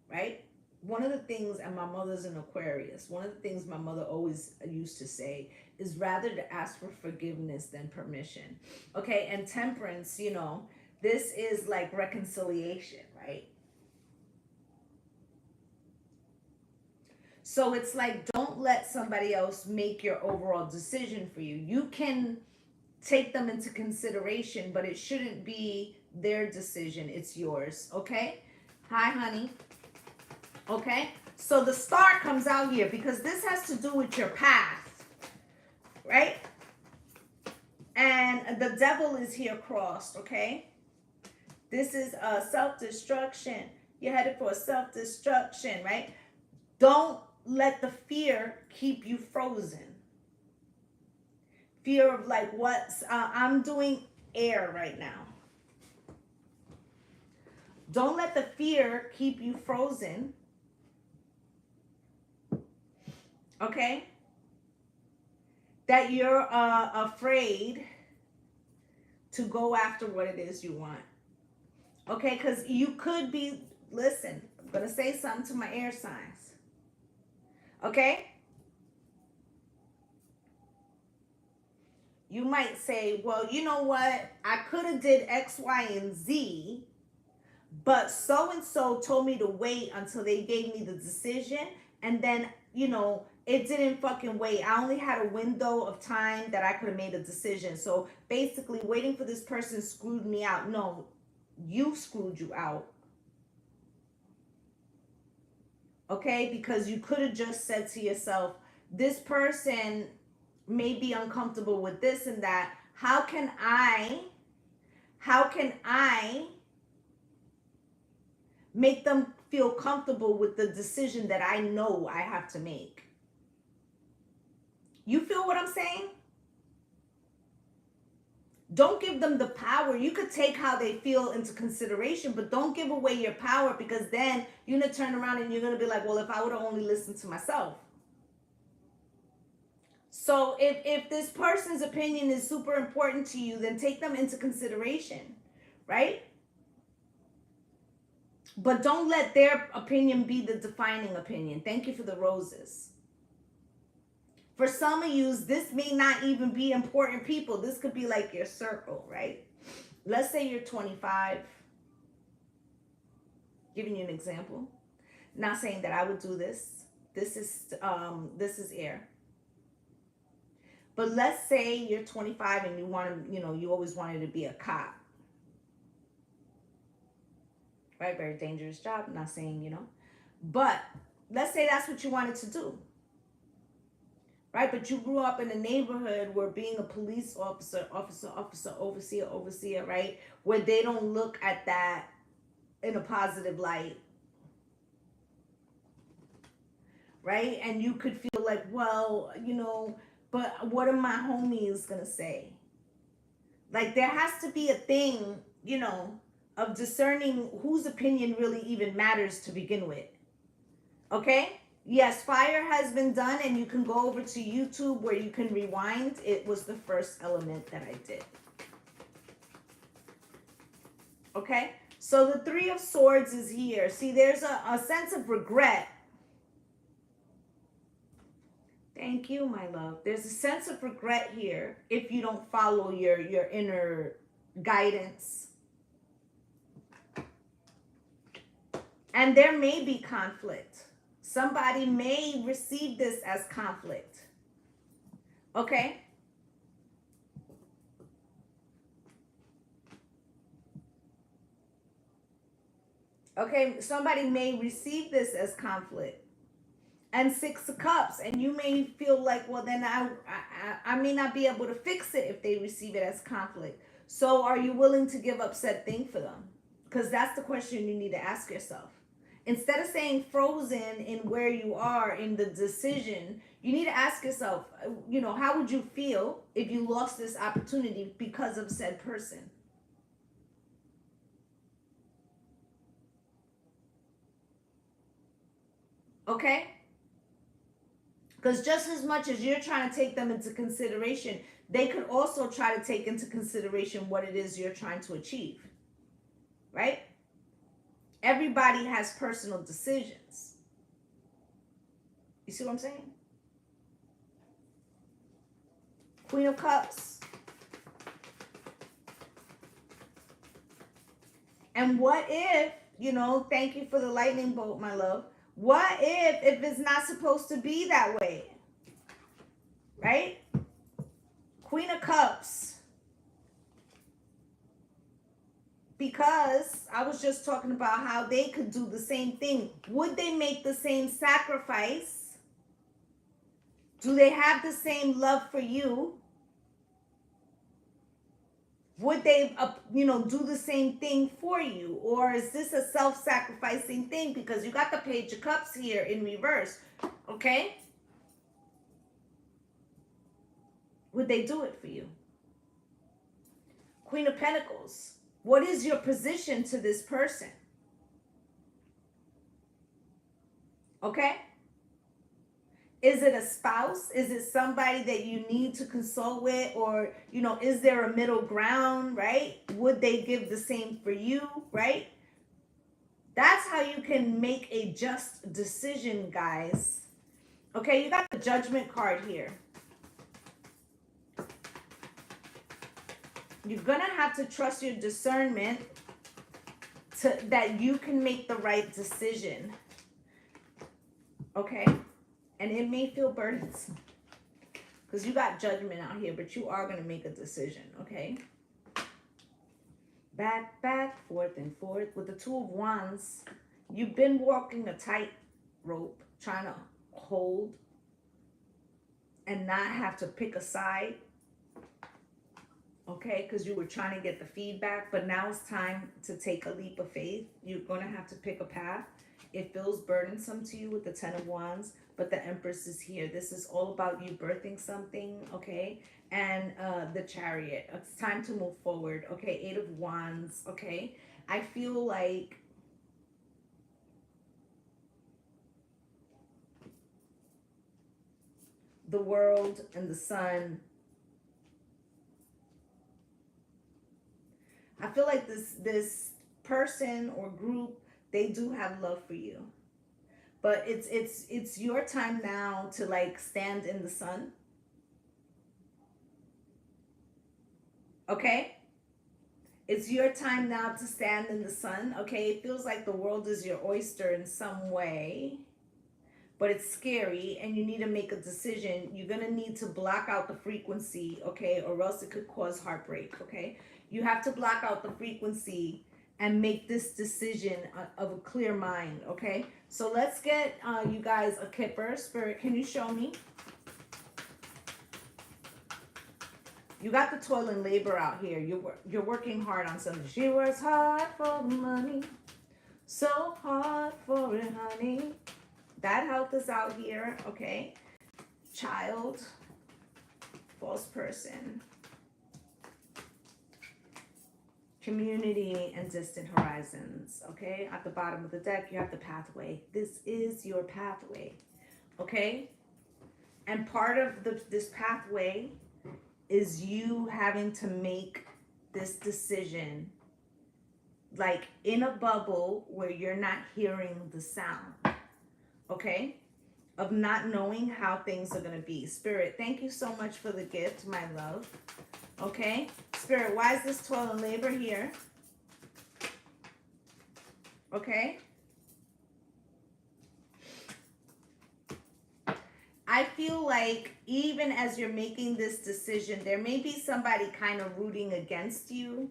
right? one of the things, and my mother's an Aquarius, one of the things my mother always used to say is rather to ask for forgiveness than permission. Okay, and Temperance, you know, this is like reconciliation, right? So it's like, don't let somebody else make your overall decision for you. You can take them into consideration, but it shouldn't be their decision. It's yours, okay? Hi, honey. Okay? So the star comes out here because this has to do with your path, right? And the devil is here crossed, okay? This is a self-destruction. You're headed for a self-destruction, right? Don't let the fear keep you frozen. Fear of like what's, I'm doing air right now. Don't let the fear keep you frozen. Okay? That you're afraid to go after what it is you want. Okay? Because you could be, listen, I'm going to say something to my air signs. Okay? You might say, well, you know what? I could have did X, Y, and Z, but so-and-so told me to wait until they gave me the decision. And then, you know, it didn't fucking wait. I only had a window of time that I could have made a decision. So basically, waiting for this person screwed me out. No, you screwed you out. Okay? Because you could have just said to yourself, this person may be uncomfortable with this and that. How can I make them feel comfortable with the decision that I know I have to make? You feel what I'm saying? Don't give them the power. You could take how they feel into consideration, but don't give away your power, because then you're going to turn around and you're going to be like, well, if I would have only listened to myself. So if this person's opinion is super important to you, then take them into consideration, right? But don't let their opinion be the defining opinion. Thank you for the roses. For some of you, this may not even be important people. This could be like your circle, right? Let's say you're 25. Giving you an example. Not saying that I would do this. This is air. But let's say you're 25 and you want to, you always wanted to be a cop. Right? Very dangerous job. I'm not saying, But let's say that's what you wanted to do. Right? But you grew up in a neighborhood where being a police officer, overseer, right? Where they don't look at that in a positive light. Right? And you could feel like, well, but what are my homies going to say? Like, there has to be a thing, of discerning whose opinion really even matters to begin with. Okay? Yes, fire has been done, and you can go over to YouTube where you can rewind. It was the first element that I did. Okay? So the Three of Swords is here. See, there's a sense of regret. Thank you, my love. There's a sense of regret here if you don't follow your inner guidance. And there may be conflict. Somebody may receive this as conflict. Okay? Okay, somebody may receive this as conflict. And Six of Cups, and you may feel like, well, then I may not be able to fix it if they receive it as conflict. So are you willing to give up said thing for them? Because that's the question you need to ask yourself. Instead of saying frozen in where you are in the decision, you need to ask yourself, how would you feel if you lost this opportunity because of said person? Okay? Because just as much as you're trying to take them into consideration, they could also try to take into consideration what it is you're trying to achieve. Right? Everybody has personal decisions. You see what I'm saying? Queen of Cups. And what if, you know, thank you for the lightning bolt, my love. What if it's not supposed to be that way? Right? Queen of Cups. Because I was just talking about how they could do the same thing. Would they make the same sacrifice? Do they have the same love for you? Would they, you know, do the same thing for you? Or is this a self-sacrificing thing? Because you got the Page of Cups here in reverse, okay? Would they do it for you? Queen of Pentacles. What is your position to this person? Okay? Is it a spouse? Is it somebody that you need to consult with? Or, you know, is there a middle ground, right? Would they give the same for you, right? That's how you can make a just decision, guys. Okay, you got the Judgment card here. You're going to have to trust your discernment that you can make the right decision. Okay? And it may feel burdensome because you got Judgment out here, but you are going to make a decision, okay? Back, forth and forth. With the Two of Wands, you've been walking a tightrope, trying to hold and not have to pick a side. Okay, because you were trying to get the feedback, but now it's time to take a leap of faith. You're going to have to pick a path. It feels burdensome to you with the Ten of Wands, but the Empress is here. This is all about you birthing something, okay? And the Chariot. It's time to move forward, okay? Eight of Wands, okay? I feel like the world and the sun, I feel like this person or group, they do have love for you. But it's your time now to like stand in the sun. Okay? It's your time now to stand in the sun. Okay? It feels like the world is your oyster in some way. But it's scary and you need to make a decision. You're going to need to block out the frequency, okay? Or else it could cause heartbreak, okay? You have to block out the frequency and make this decision of a clear mind, okay? So let's get you guys a Kipper. Spirit, can you show me? You got the toil and labor out here. You're working hard on something. She works hard for the money. So hard for it, honey. That health is out here, okay? Child, false person, community, and distant horizons, okay? At the bottom of the deck, you have the pathway. This is your pathway, okay? And part of this pathway is you having to make this decision, like in a bubble where you're not hearing the sound. Okay, of not knowing how things are going to be. Spirit, thank you so much for the gift, my love. Okay, Spirit, why is this toil and labor here? Okay. I feel like even as you're making this decision, there may be somebody kind of rooting against you.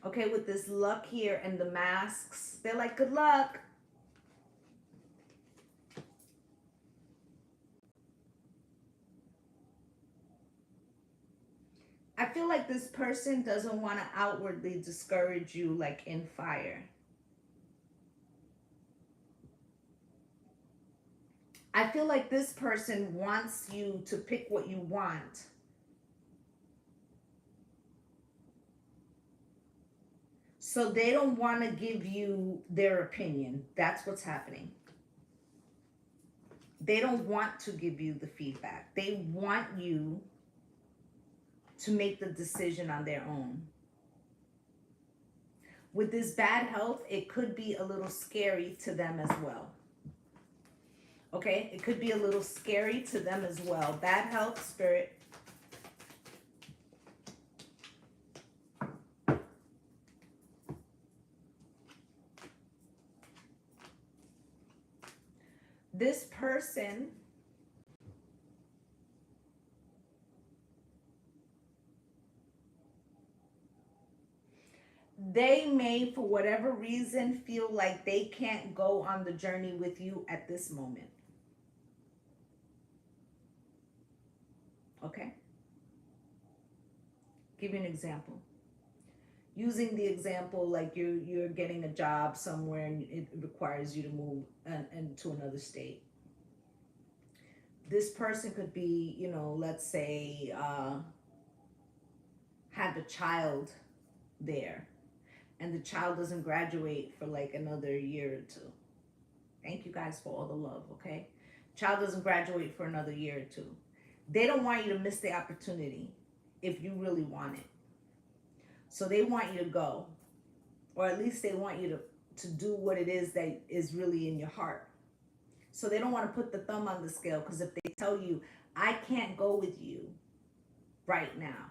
Okay, with this luck here and the masks. They're like, good luck. I feel like this person doesn't want to outwardly discourage you like in fire. I feel like this person wants you to pick what you want. So they don't want to give you their opinion. That's what's happening. They don't want to give you the feedback. They want you to make the decision on their own. With this bad health, it could be a little scary to them as well. Okay, it could be a little scary to them as well. Bad health, Spirit. This person they may, for whatever reason, feel like they can't go on the journey with you at this moment. Okay? Give you an example. Using the example like you're getting a job somewhere and it requires you to move to another state. This person could be, you know, let's say, have a child there, and the child doesn't graduate for like another year or two. Thank you guys for all the love, okay? Child doesn't graduate for another year or two. They don't want you to miss the opportunity if you really want it. So they want you to go, or at least they want you to do what it is that is really in your heart. So they don't want to put the thumb on the scale, because if they tell you, I can't go with you right now,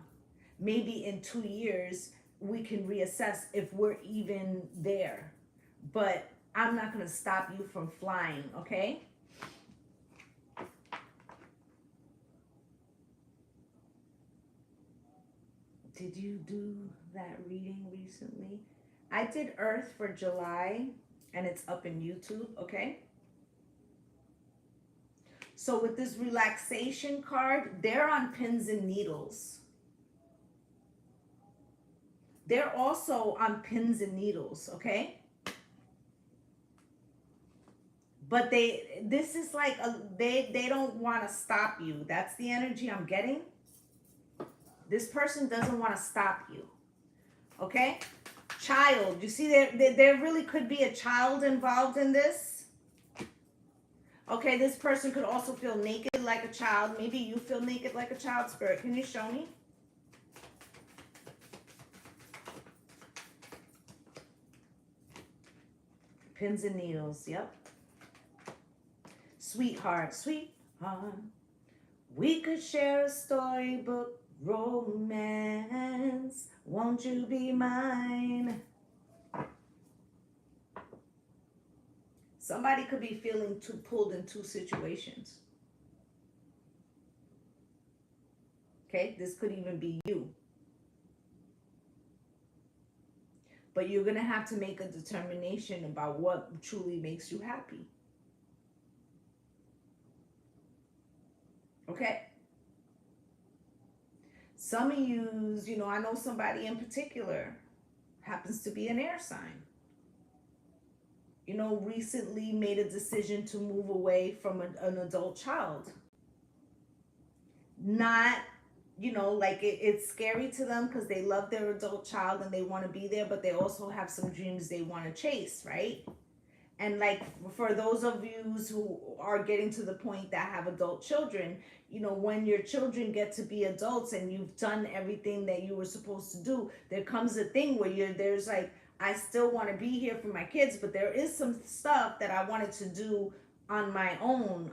maybe in 2 years, we can reassess if we're even there. But I'm not going to stop you from flying, okay? Did you do that reading recently? I did Earth for July, and it's up in YouTube, okay? So with this relaxation card, they're on pins and needles. They're also on pins and needles, okay? But this is like, they don't want to stop you. That's the energy I'm getting. This person doesn't want to stop you, okay? Child, you see there really could be a child involved in this. Okay, this person could also feel naked like a child. Maybe you feel naked like a child, Spirit. Can you show me? Pins and needles, yep. Sweetheart, sweetheart, we could share a storybook romance. Won't you be mine? Somebody could be feeling pulled in two situations. Okay, this could even be you. But you're going to have to make a determination about what truly makes you happy. Okay? Some of you, you know, I know somebody in particular happens to be an air sign. You know, recently made a decision to move away from an adult child. Not, you know, like it's scary to them because they love their adult child and they want to be there, but they also have some dreams they want to chase, right? And like for those of you who are getting to the point that have adult children, you know, when your children get to be adults and you've done everything that you were supposed to do, there comes a thing where there's like, I still want to be here for my kids, but there is some stuff that I wanted to do on my own,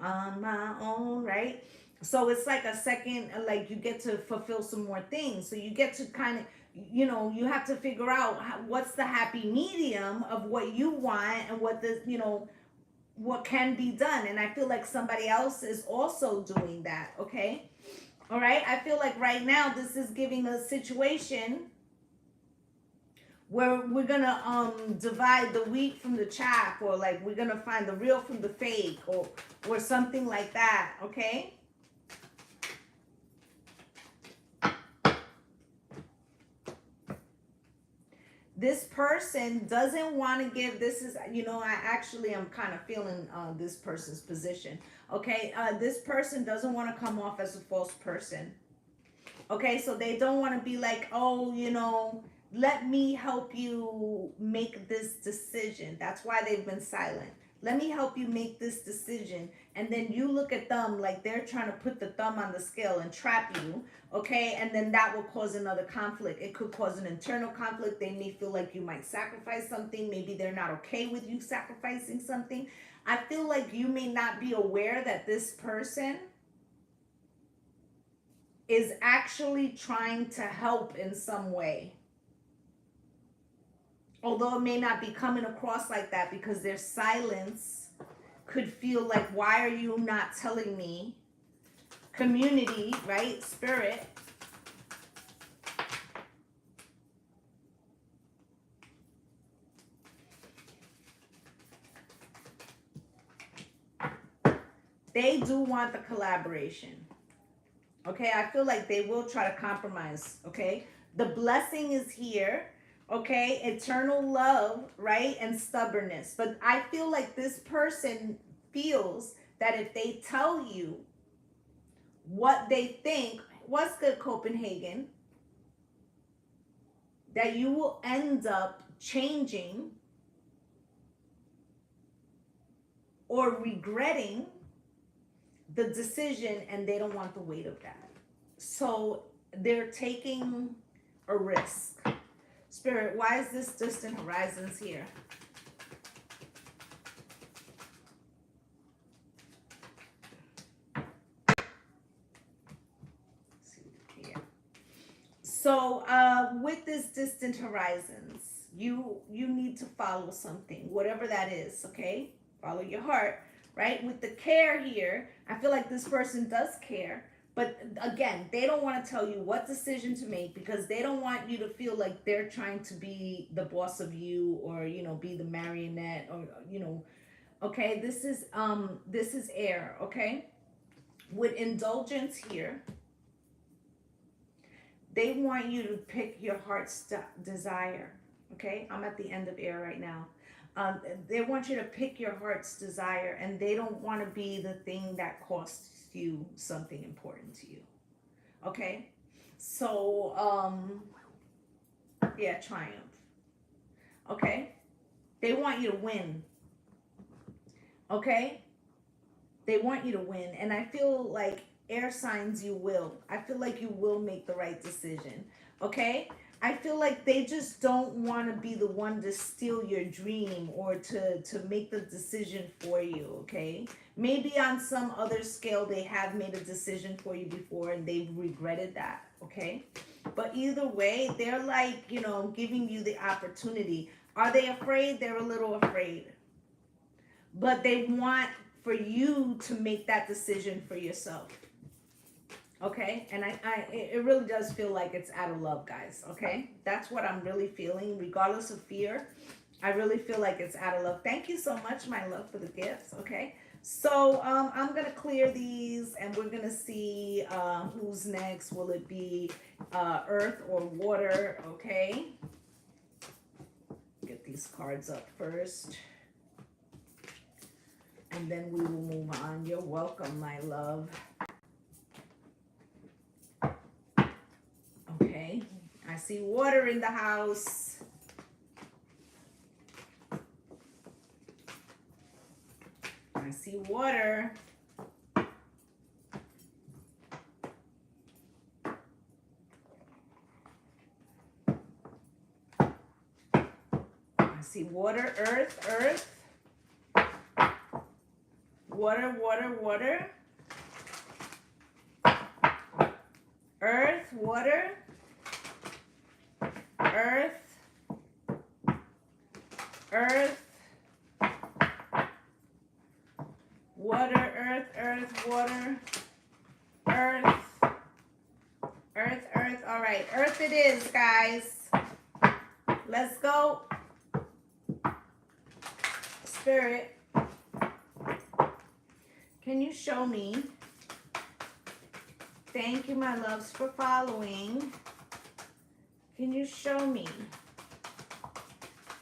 right? So it's like a second, like you get to fulfill some more things. So you get to kind of, you know, you have to figure out what's the happy medium of what you want and what the, you know, what can be done. And I feel like somebody else is also doing that, okay? All right, I feel like right now this is giving a situation where we're gonna divide the wheat from the chaff, or like we're gonna find the real from the fake, or something like that, okay? This person doesn't want to give, this is, you know, I'm kind of feeling this person's position, okay? This person doesn't want to come off as a false person, okay? So they don't want to be like, oh, you know, let me help you make this decision. That's why they've been silent. Let me help you make this decision. And then you look at them like they're trying to put the thumb on the scale and trap you, okay? And then that will cause another conflict. It could cause an internal conflict. They may feel like you might sacrifice something. Maybe they're not okay with you sacrificing something. I feel like you may not be aware that this person is actually trying to help in some way. Although it may not be coming across like that, because their silence could feel like, why are you not telling me? Community, right? Spirit. They do want the collaboration. Okay, I feel like they will try to compromise. Okay, the blessing is here. Okay, eternal love, right? And stubbornness. But I feel like this person feels that if they tell you what they think, what's good, Copenhagen, that you will end up changing or regretting the decision, and they don't want the weight of that. So they're taking a risk. Spirit, why is this distant horizons here? So with this distant horizons, you need to follow something, whatever that is, okay? Follow your heart, right? With the care here, I feel like this person does care. But again, they don't want to tell you what decision to make, because they don't want you to feel like they're trying to be the boss of you, or, you know, be the marionette, or, you know, okay? This is air, okay? With indulgence here, they want you to pick your heart's desire, okay? I'm at the end of air right now. They want you to pick your heart's desire, and they don't want to be the thing that costs you something important to you, okay? So, yeah, triumph, okay? They want you to win, okay? They want you to win, and I feel like air signs, you will. I feel like you will make the right decision, okay? I feel like they just don't want to be the one to steal your dream, or to make the decision for you, okay? Maybe on some other scale they have made a decision for you before and they've regretted that, okay? But either way, they're like, you know, giving you the opportunity. Are they afraid? They're a little afraid. But they want for you to make that decision for yourself. Okay, and it really does feel like it's out of love, guys. Okay, that's what I'm really feeling, regardless of fear. I really feel like it's out of love. Thank you so much, my love, for the gifts. Okay, so I'm gonna clear these, and we're gonna see who's next. Will it be earth or water? Okay, get these cards up first, and then we will move on. You're welcome, my love. Okay, I see water in the house. I see water. I see water, earth. Water, water. Earth, water. Earth, water, earth, water, earth. All right, earth it is, guys. Let's go. Spirit, can you show me? Thank you, my loves, for following. Can you show me?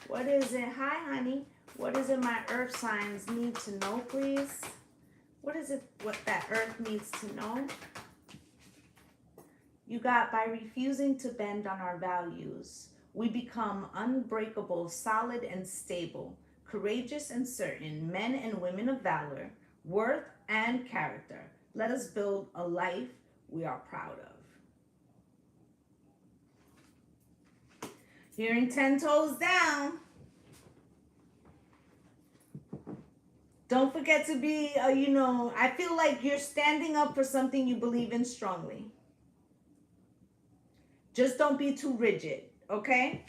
What is it? Hi, honey. What is it my earth signs need to know, please? What is it what that earth needs to know? You got, by refusing to bend on our values, we become unbreakable, solid and stable, courageous and certain, men and women of valor, worth and character. Let us build a life we are proud of. Hearing 10 toes down. Don't forget to be, you know, I feel like you're standing up for something you believe in strongly. Just don't be too rigid, okay?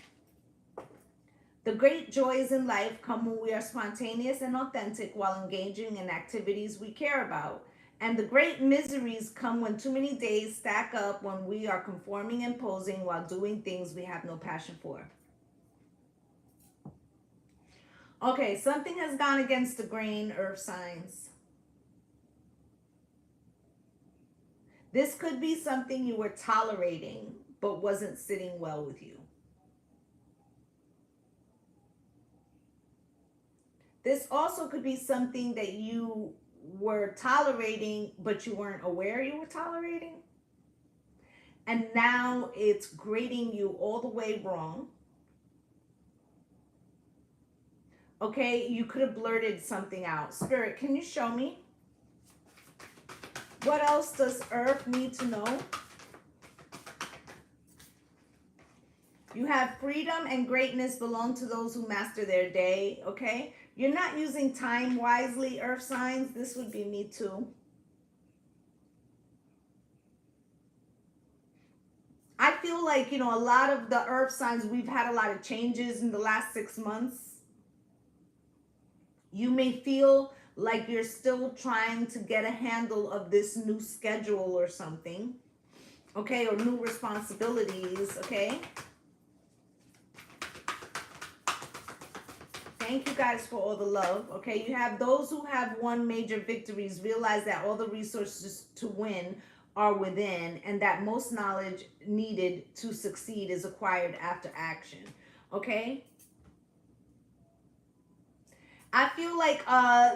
The great joys in life come when we are spontaneous and authentic while engaging in activities we care about. And the great miseries come when too many days stack up when we are conforming and posing while doing things we have no passion for. Okay, something has gone against the grain, earth signs. This could be something you were tolerating but wasn't sitting well with you. This also could be something that you were tolerating, but you weren't aware you were tolerating. And now it's grating you all the way wrong. Okay, you could have blurted something out. Spirit, can you show me? What else does Earth need to know? You have freedom and greatness belong to those who master their day, okay? You're not using time wisely, Earth signs. This would be me too. I feel like, you know, a lot of the Earth signs, we've had a lot of changes in the last 6 months. You may feel like you're still trying to get a handle of this new schedule or something, okay, or new responsibilities, okay? Thank you guys for all the love, okay? You have those who have won major victories realize that all the resources to win are within, and that most knowledge needed to succeed is acquired after action, okay? I feel like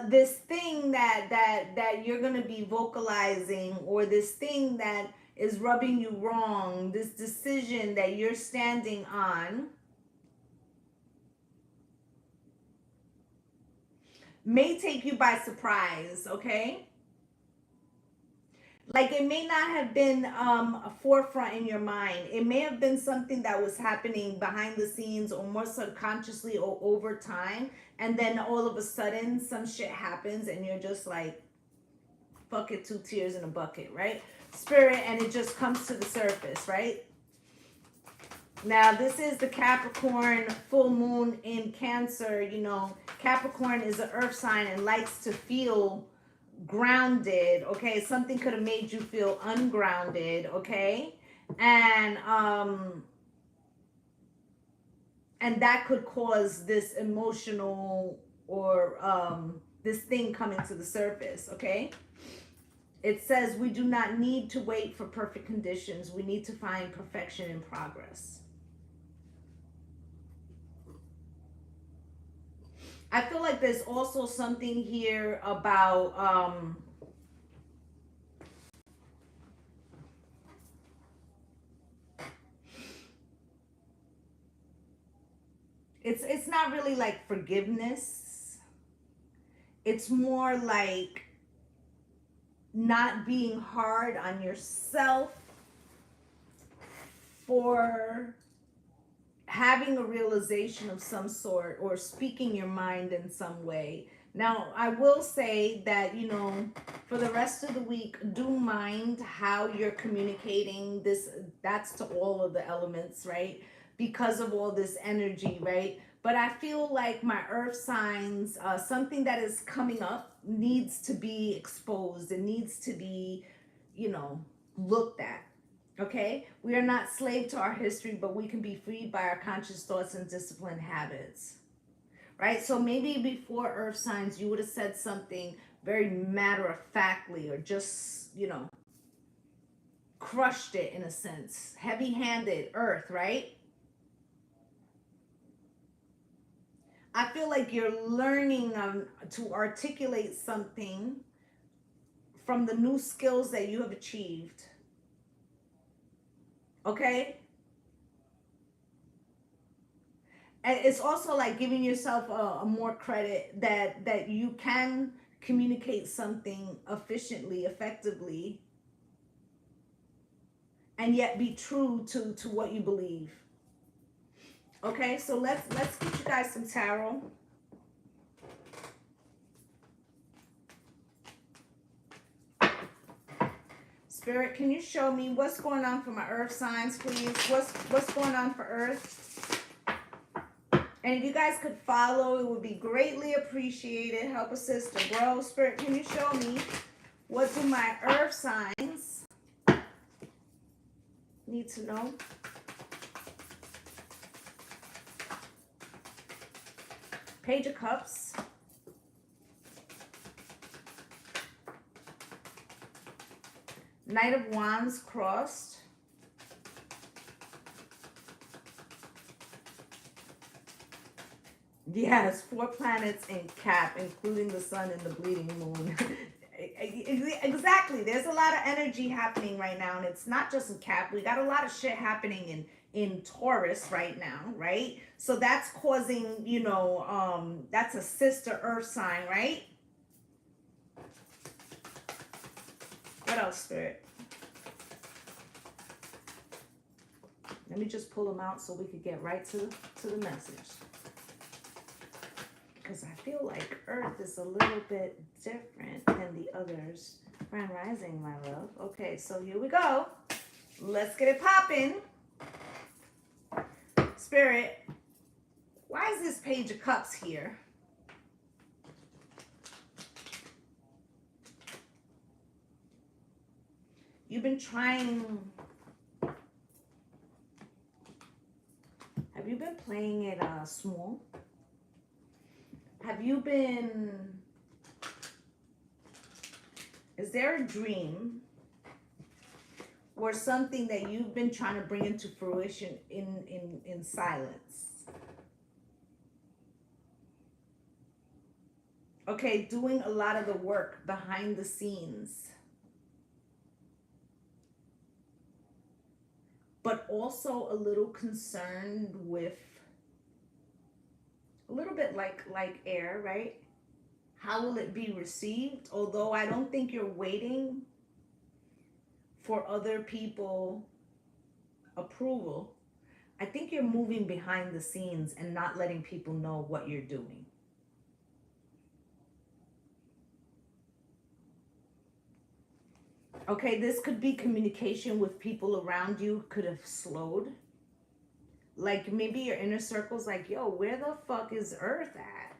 this thing that you're gonna be vocalizing, or this thing that is rubbing you wrong, this decision that you're standing on, may take you by surprise, okay? Like, it may not have been a forefront in your mind. It may have been something that was happening behind the scenes or more subconsciously or over time. And then all of a sudden some shit happens and you're just like, fuck it, 2 tears in a bucket, right? Spirit, and it just comes to the surface, right? Now, this is the Capricorn full moon in Cancer. You know, Capricorn is an earth sign and likes to feel grounded, okay? Something could have made you feel ungrounded, okay? And that could cause this emotional or this thing coming to the surface, okay? It says we do not need to wait for perfect conditions. We need to find perfection in progress. I feel like there's also something here about it's not really like forgiveness. It's more like not being hard on yourself for having a realization of some sort or speaking your mind in some way. Now, I will say that, you know, for the rest of the week, do mind how you're communicating this. That's to all of the elements, right? Because of all this energy, right? But I feel like my earth signs, something that is coming up needs to be exposed. It needs to be, you know, looked at. Okay, we are not slave to our history, but we can be freed by our conscious thoughts and disciplined habits, right? So maybe before earth signs, you would have said something very matter-of-factly, or just, you know, crushed it in a sense. Heavy-handed, earth, right? I feel like you're learning to articulate something from the new skills that you have achieved. Okay? And it's also like giving yourself a more credit that you can communicate something efficiently, effectively, and yet be true to what you believe. Okay, so let's get you guys some tarot. Spirit, can you show me what's going on for my earth signs, please? What's going on for earth? And if you guys could follow, it would be greatly appreciated. Help a sister grow. Spirit, can you show me what do my earth signs need to know? Page of Cups. Knight of Wands crossed. Yes, 4 planets in Cap, including the sun and the bleeding moon. Exactly. There's a lot of energy happening right now, and it's not just in Cap. We got a lot of shit happening in Taurus right now, right? So that's causing, you know, that's a sister earth sign, right? What else, Spirit? Let me just pull them out so we could get right to the message. Because I feel like Earth is a little bit different than the others. Grand Rising, my love. Okay, so here we go. Let's get it popping. Spirit, why is this Page of Cups here? You've been trying... Have you been playing it small? Have you been... Is there a dream or something that you've been trying to bring into fruition in silence? Okay, doing a lot of the work behind the scenes. But also a little concerned with, a little bit like air, right? How will it be received? Although I don't think you're waiting for other people approval. I think you're moving behind the scenes and not letting people know what you're doing. Okay, this could be communication with people around you could have slowed. Like maybe your inner circle's like, yo, where the fuck is Earth at?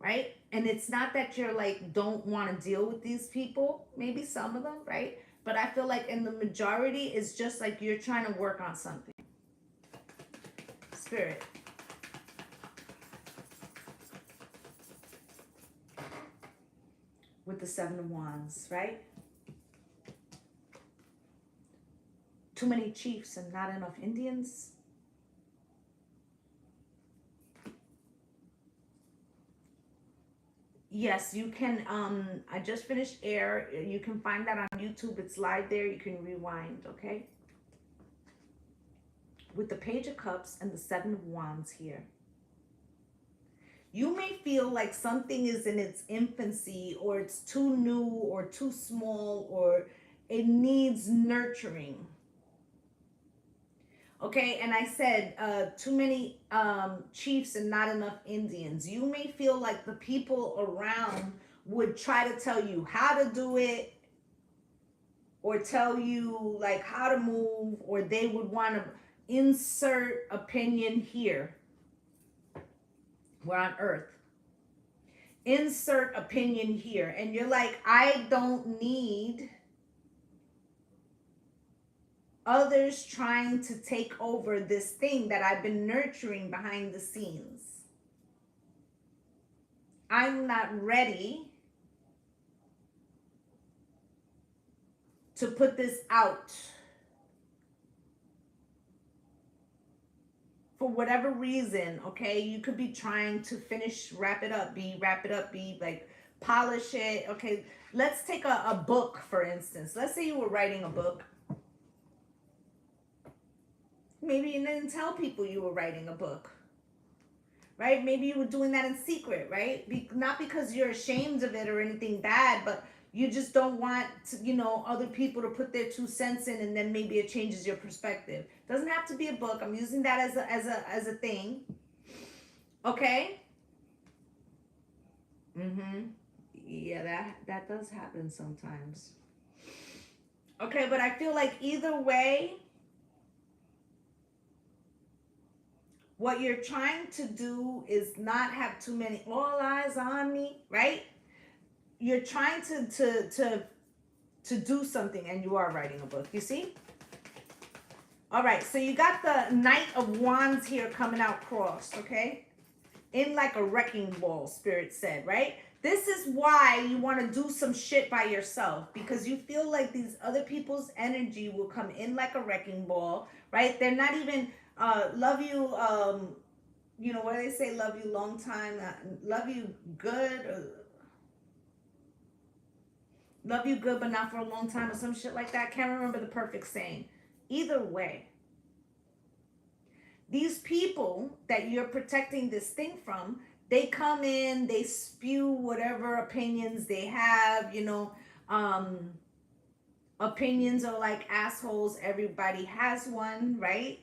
Right? And it's not that you're like, don't want to deal with these people. Maybe some of them, right? But I feel like in the majority, it's just like you're trying to work on something. Spirit. With the 7 of Wands, right? Too many chiefs and not enough Indians. Yes, you can. I just finished air. You can find that on YouTube. It's live there. You can rewind, okay? With the Page of Cups and the 7 of Wands here. You may feel like something is in its infancy, or it's too new or too small, or it needs nurturing. Okay, and I said too many chiefs and not enough Indians. You may feel like the people around would try to tell you how to do it, or tell you like how to move, or they would want to insert opinion here. We're on Earth. Insert opinion here. And you're like, I don't need others trying to take over this thing that I've been nurturing behind the scenes. I'm not ready to put this out. For whatever reason, okay? You could be trying to finish, wrap it up, be like polish it. Okay, let's take a book, for instance. Let's say you were writing a book. Maybe you didn't tell people you were writing a book, right? Maybe you were doing that in secret, right? Not because you're ashamed of it or anything bad, but you just don't want to, you know, other people to put their 2 cents in, and then maybe it changes your perspective. Doesn't have to be a book. I'm using that as a thing. Okay? Yeah, that does happen sometimes. Okay, but I feel like either way, what you're trying to do is not have too many all eyes on me, right? You're trying to do something, and you are writing a book, you see? All right, so you got the Knight of Wands here coming out crossed, okay? In like a wrecking ball, Spirit said, right? This is why you want to do some shit by yourself, because you feel like these other people's energy will come in like a wrecking ball, right? They're not even love you, you know, what do they say? Love you long time, love you good, love you good, but not for a long time, or some shit like that. Can't remember the perfect saying. Either way, these people that you're protecting this thing from, they come in, they spew whatever opinions they have, you know. Opinions are like assholes. Everybody has one, right?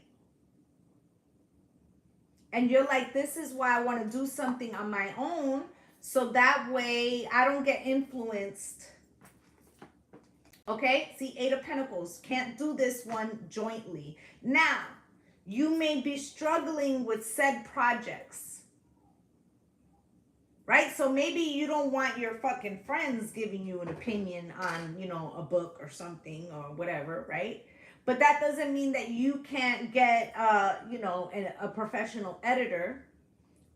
And you're like, this is why I want to do something on my own, so that way I don't get influenced. Okay, see, Eight of Pentacles, can't do this one jointly. Now, you may be struggling with said projects, right? So maybe you don't want your fucking friends giving you an opinion on, you know, a book or something or whatever, right? But that doesn't mean that you can't get, you know, a professional editor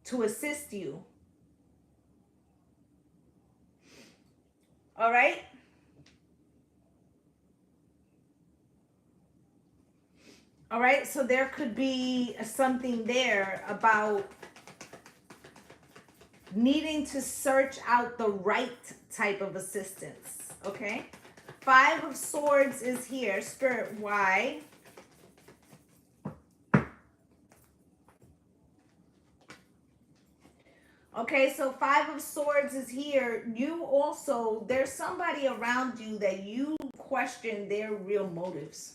to assist you. All right? All right, so there could be something there about needing to search out the right type of assistance, okay? Five of Swords is here. Spirit, why? Okay, so Five of Swords is here. You also, there's somebody around you that you question their real motives.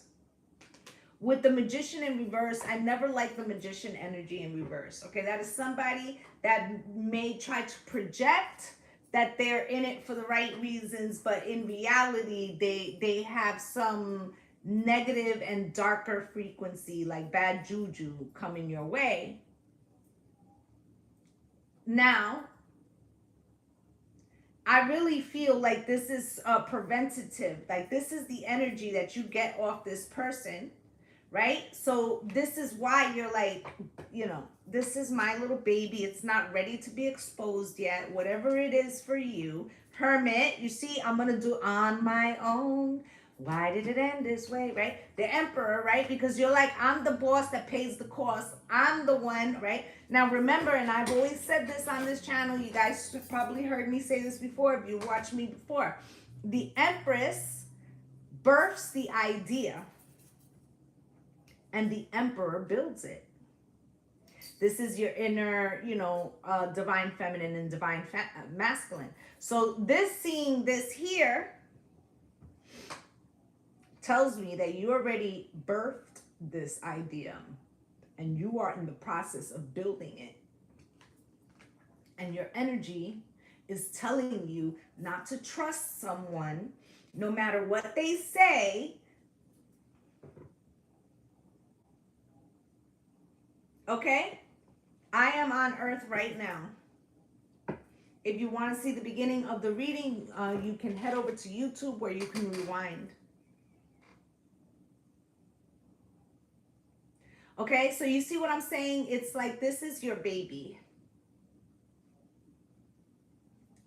With the Magician in reverse, I never like the Magician energy in reverse. Okay, that is somebody that may try to project that they're in it for the right reasons, but in reality, they have some negative and darker frequency, like bad juju coming your way. Now, I really feel like this is preventative. Like this is the energy that you get off this person, right? So this is why you're like, you know, this is my little baby. It's not ready to be exposed yet. Whatever it is for you. Hermit, you see, I'm going to do on my own. Why did it end this way, right? The Emperor, right? Because you're like, I'm the boss that pays the cost. I'm the one, right? Now remember, and I've always said this on this channel, you guys probably heard me say this before if you watched me before. The Empress births the idea, and the Emperor builds it. This is your inner, you know, divine feminine and divine masculine. So this, seeing this here, tells me that you already birthed this idea and you are in the process of building it. And your energy is telling you not to trust someone no matter what they say. Okay? I am on Earth right now. If you want to see the beginning of the reading, you can head over to YouTube where you can rewind. Okay, so you see what I'm saying? It's like this is your baby.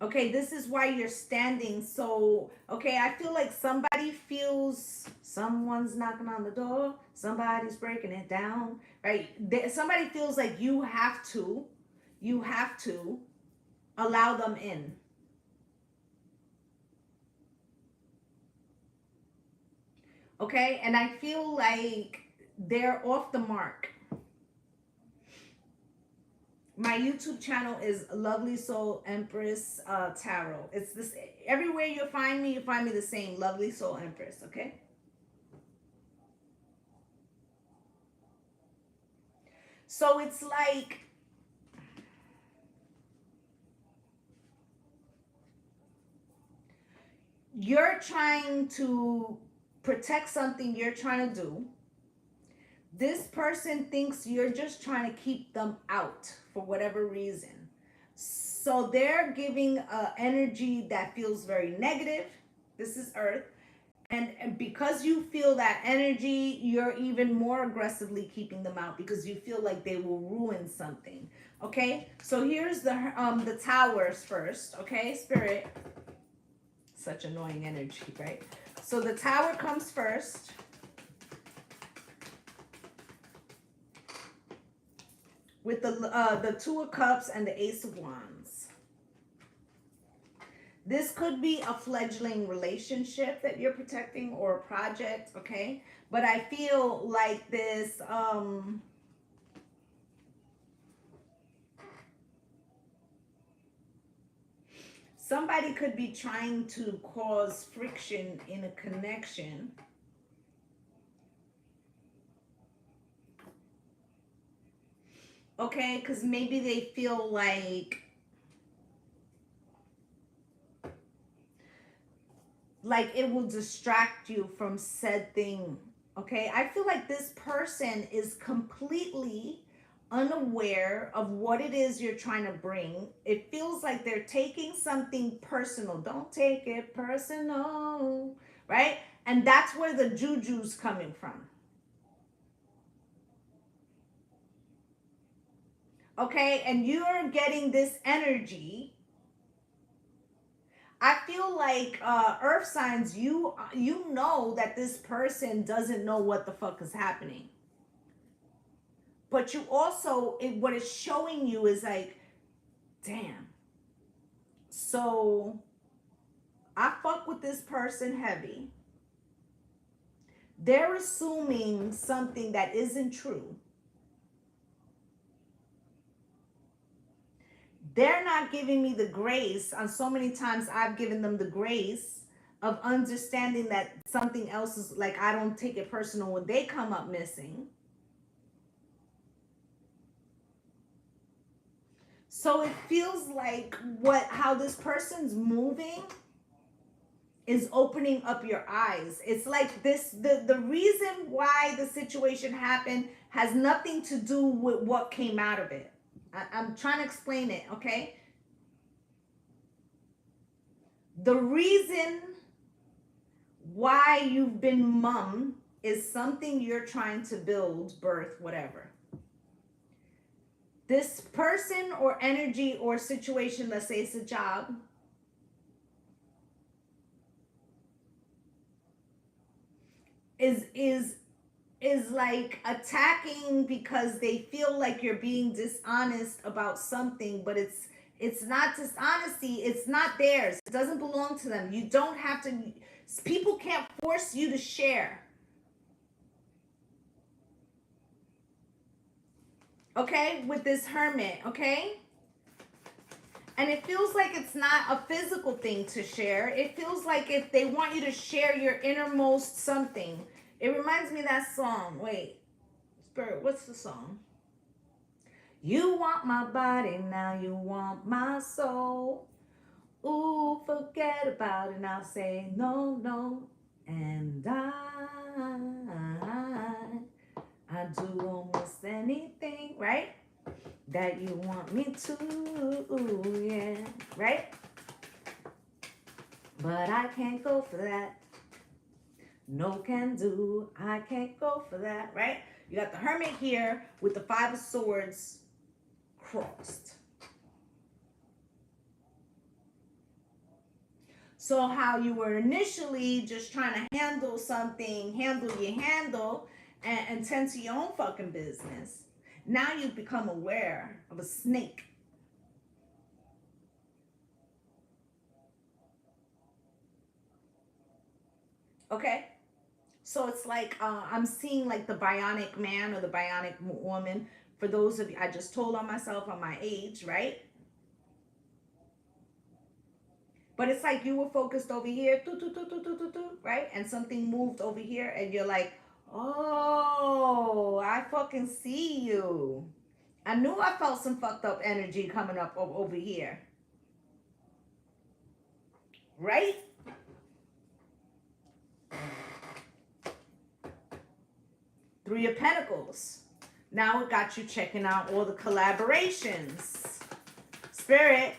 Okay, this is why you're standing. So, okay, I feel like somebody feels someone's knocking on the door. Somebody's breaking it down, right? Somebody feels like you have to allow them in. Okay, and I feel like they're off the mark. My YouTube channel is Lovelee Soul Empress Tarot. It's this, everywhere you find me the same, Lovelee Soul Empress, okay? So it's like you're trying to protect something you're trying to do. This person thinks you're just trying to keep them out for whatever reason. So they're giving energy that feels very negative. This is Earth. And because you feel that energy, you're even more aggressively keeping them out because you feel like they will ruin something. Okay, so here's the towers first. Okay, Spirit. Such annoying energy, right? So the tower comes first. With the Two of Cups and the Ace of Wands. This could be a fledgling relationship that you're protecting or a project, okay? But I feel like this, somebody could be trying to cause friction in a connection. Okay, because maybe they feel like it will distract you from said thing. Okay, I feel like this person is completely unaware of what it is you're trying to bring. It feels like they're taking something personal. Don't take it personal, right? And that's where the juju's coming from. Okay, and you're getting this energy. I feel like earth signs, you know that this person doesn't know what the fuck is happening. But you also, what it's showing you is like, damn. So I fuck with this person heavy. They're assuming something that isn't true. They're not giving me the grace. On so many times I've given them the grace of understanding that something else is like, I don't take it personal when they come up missing. So it feels like how this person's moving is opening up your eyes. It's like this, the reason why the situation happened has nothing to do with what came out of it. I'm trying to explain it, okay? The reason why you've been mum is something you're trying to build, birth, whatever. This person or energy or situation, let's say it's a job, is like attacking because they feel like you're being dishonest about something, but it's not dishonesty. It's not theirs. It doesn't belong to them. You don't have to. People can't force you to share. Okay, with this Hermit, okay? And it feels like it's not a physical thing to share. It feels like if they want you to share your innermost something. It reminds me of that song. Wait, Spirit, what's the song? You want my body, now you want my soul. Ooh, forget about it, now say no, no. And I do almost anything, right? That you want me to, yeah, right? But I can't go for that. No can do, I can't go for that, right? You got the Hermit here with the Five of Swords crossed. So how you were initially just trying to handle something, and tend to your own fucking business. Now you've become aware of a snake. Okay? So it's like, I'm seeing like the bionic man or the bionic woman. For those of you, I just told on myself on my age, right? But it's like you were focused over here, right? And something moved over here and you're like, oh, I fucking see you. I knew I felt some fucked up energy coming up over here. Right? Three of Pentacles. Now it got you checking out all the collaborations. Spirit.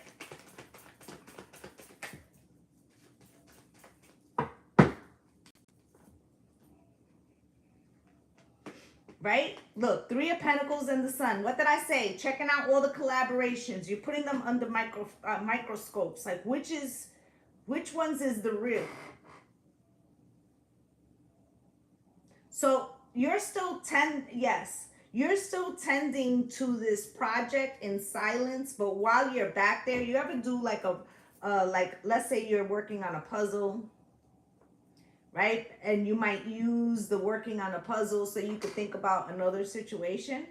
Right? Look, Three of Pentacles and the Sun. What did I say? Checking out all the collaborations. You're putting them under microscopes. Like, which ones is the real? So you're still you're still tending to this project in silence, but while you're back there, you ever do like let's say you're working on a puzzle, right? And you might use the working on a puzzle so you could think about another situation.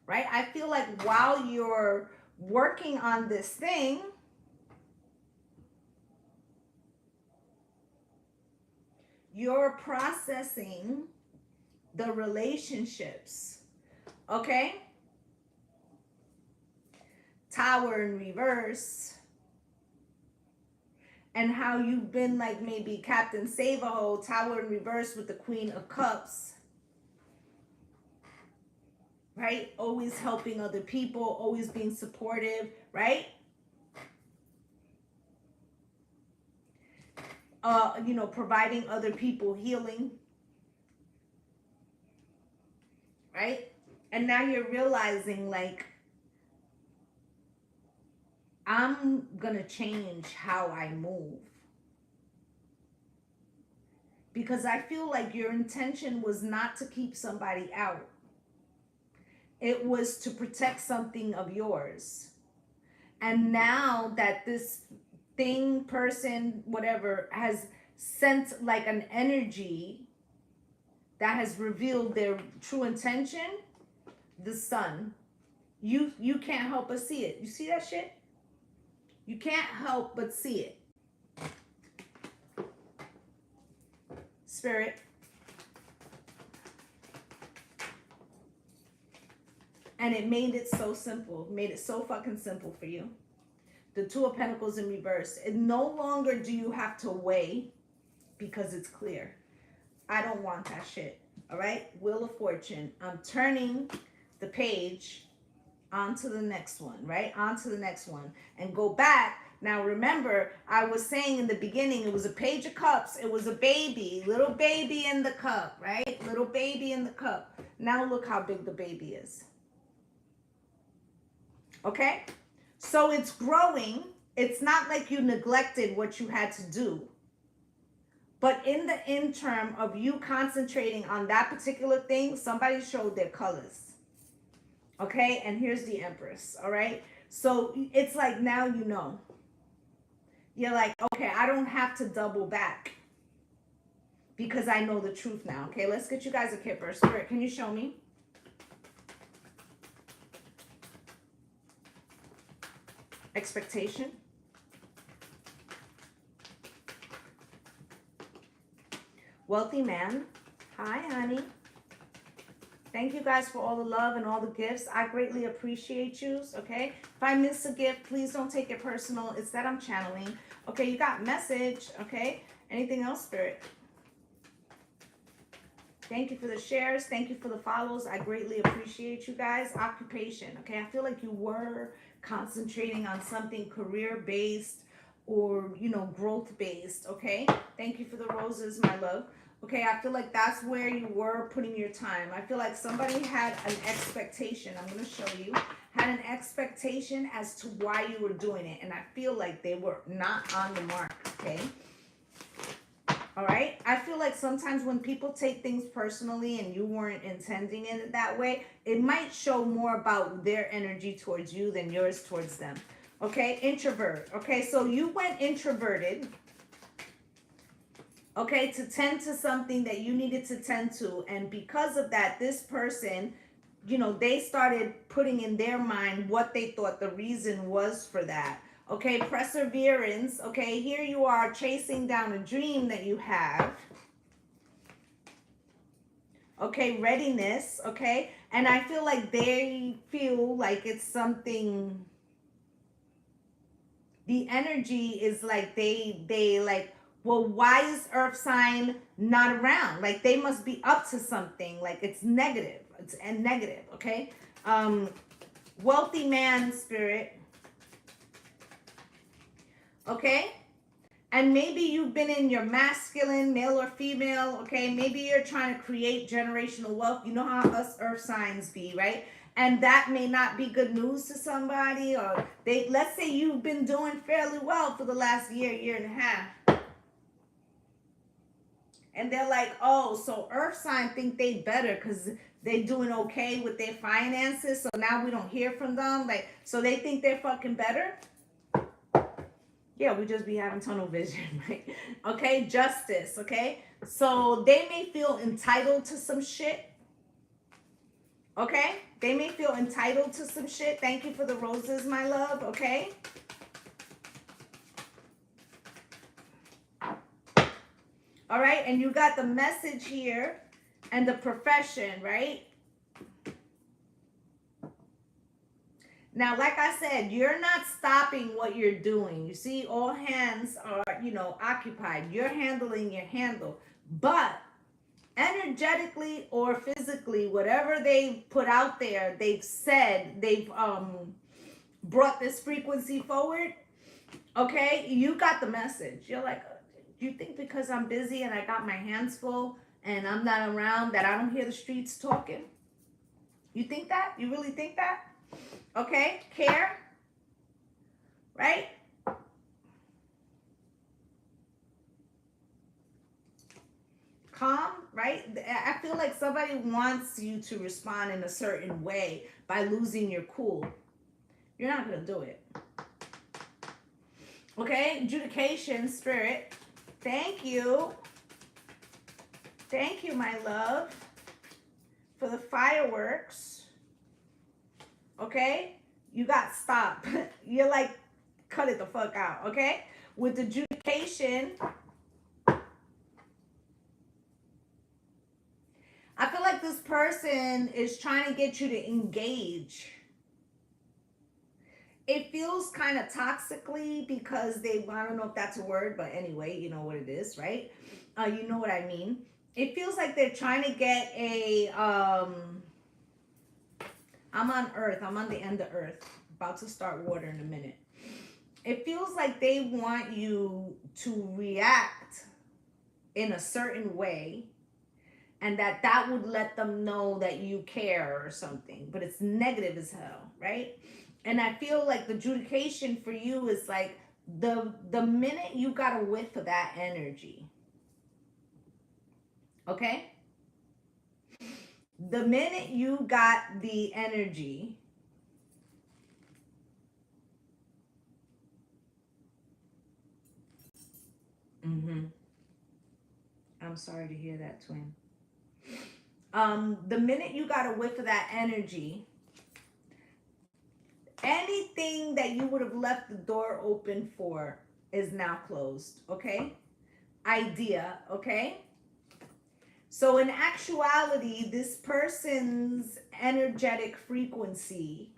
Right? I feel like while you're working on this thing, you're processing the relationships. Okay? Tower in reverse. And how you've been like maybe Captain Save-A-Ho, Tower in reverse with the Queen of Cups. Right? Always helping other people, always being supportive, right? You know, providing other people healing. Right? And now you're realizing like, I'm gonna change how I move. Because I feel like your intention was not to keep somebody out. It was to protect something of yours. And now that this thing, person, whatever, has sent like an energy that has revealed their true intention, the Sun, you can't help but see it. You see that shit? You can't help but see it. Spirit. And it made it so simple. Made it so fucking simple for you. The Two of Pentacles in reverse. And no longer do you have to weigh because it's clear. I don't want that shit. All right? Wheel of Fortune. I'm turning the page onto the next one, right? Onto the next one. And go back. Now remember, I was saying in the beginning, it was a Page of Cups. It was a baby. Little baby in the cup, right? Little baby in the cup. Now look how big the baby is. Okay? So it's growing. It's not like you neglected what you had to do. But in the interim of you concentrating on that particular thing, somebody showed their colors. Okay? And here's the Empress. All right? So it's like now you know. You're like, okay, I don't have to double back. Because I know the truth now. Okay? Let's get you guys a Kipper. Spirit, can you show me? Expectation. Wealthy man. Hi, honey. Thank you guys for all the love and all the gifts. I greatly appreciate you, okay? If I miss a gift, please don't take it personal. It's that I'm channeling. Okay, you got message, okay? Anything else, Spirit? Thank you for the shares. Thank you for the follows. I greatly appreciate you guys. Occupation, okay? I feel like you were concentrating on something career-based or, you know, growth-based, okay? Thank you for the roses, my love. Okay, I feel like that's where you were putting your time. I feel like somebody had an expectation. I'm going to show you. Had an expectation as to why you were doing it. And I feel like they were not on the mark, okay? All right? I feel like sometimes when people take things personally and you weren't intending it that way, it might show more about their energy towards you than yours towards them. Okay? Introvert. Okay, so you went introverted. Okay, to tend to something that you needed to tend to. And because of that, this person, you know, they started putting in their mind what they thought the reason was for that. Okay, perseverance. Okay, here you are chasing down a dream that you have. Okay, readiness. Okay, and I feel like they feel like it's something. The energy is like they like well, why is earth sign not around? Like they must be up to something. Like it's negative. It's and negative, okay? Wealthy man spirit. Okay? And maybe you've been in your masculine, male or female, okay? Maybe you're trying to create generational wealth. You know how us earth signs be, right? And that may not be good news to somebody, or let's say you've been doing fairly well for the last year and a half. And they're like, oh, so earth sign think they better because they doing okay with their finances. So now we don't hear from them. Like, so they think they're fucking better. Yeah, we just be having tunnel vision, right? Okay, justice, okay? So they may feel entitled to some shit. Okay? They may feel entitled to some shit. Thank you for the roses, my love, okay? All right, and you got the message here and the profession, right? Now, like I said, you're not stopping what you're doing. You see, all hands are, occupied. You're handling your handle. But energetically or physically, whatever they put out there, they've said, they've brought this frequency forward. Okay, you got the message. You're like, you think because I'm busy and I got my hands full and I'm not around that I don't hear the streets talking? You think that? You really think that? Okay, care, right? Calm, right? I feel like somebody wants you to respond in a certain way by losing your cool. You're not going to do it. Okay, adjudication, spirit. Thank you. Thank you, my love, for the fireworks. Okay, you got stop. You're like, cut it the fuck out. Okay, with adjudication, I feel like this person is trying to get you to engage. It feels kind of toxically because I don't know if that's a word, but anyway, you know what it is, right? You know what I mean. It feels like they're trying to get a I'm on earth. I'm on the end of earth. About to start water in a minute. It feels like they want you to react in a certain way and that would let them know that you care or something. But it's negative as hell, right? And I feel like the adjudication for you is like the minute you got a whiff of that energy. Okay? The minute you got the energy, I'm sorry to hear that, twin. The minute you got a whiff of that energy, anything that you would have left the door open for is now closed, okay? Idea, okay? So in actuality, this person's energetic frequency,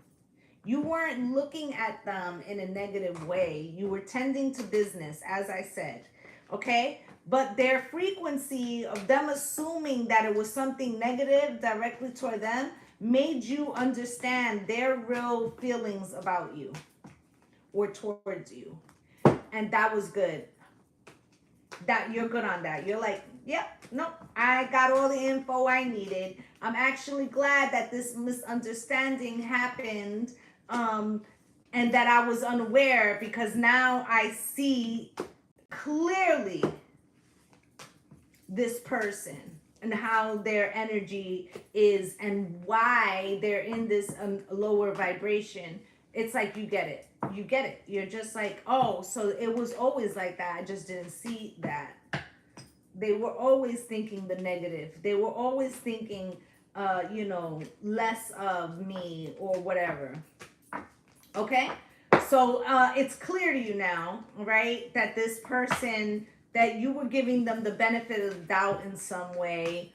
you weren't looking at them in a negative way. You were tending to business, as I said, okay? But their frequency of them assuming that it was something negative directly toward them made you understand their real feelings about you or towards you. And that was good. That you're good on that. You're like, yep, nope, I got all the info I needed. I'm actually glad that this misunderstanding happened and that I was unaware, because now I see clearly this person and how their energy is and why they're in this lower vibration. It's like you get it. You get it. You're just like, oh, so it was always like that. I just didn't see that. They were always thinking the negative. They were always thinking, less of me or whatever. Okay? So it's clear to you now, right, that this person, that you were giving them the benefit of the doubt in some way,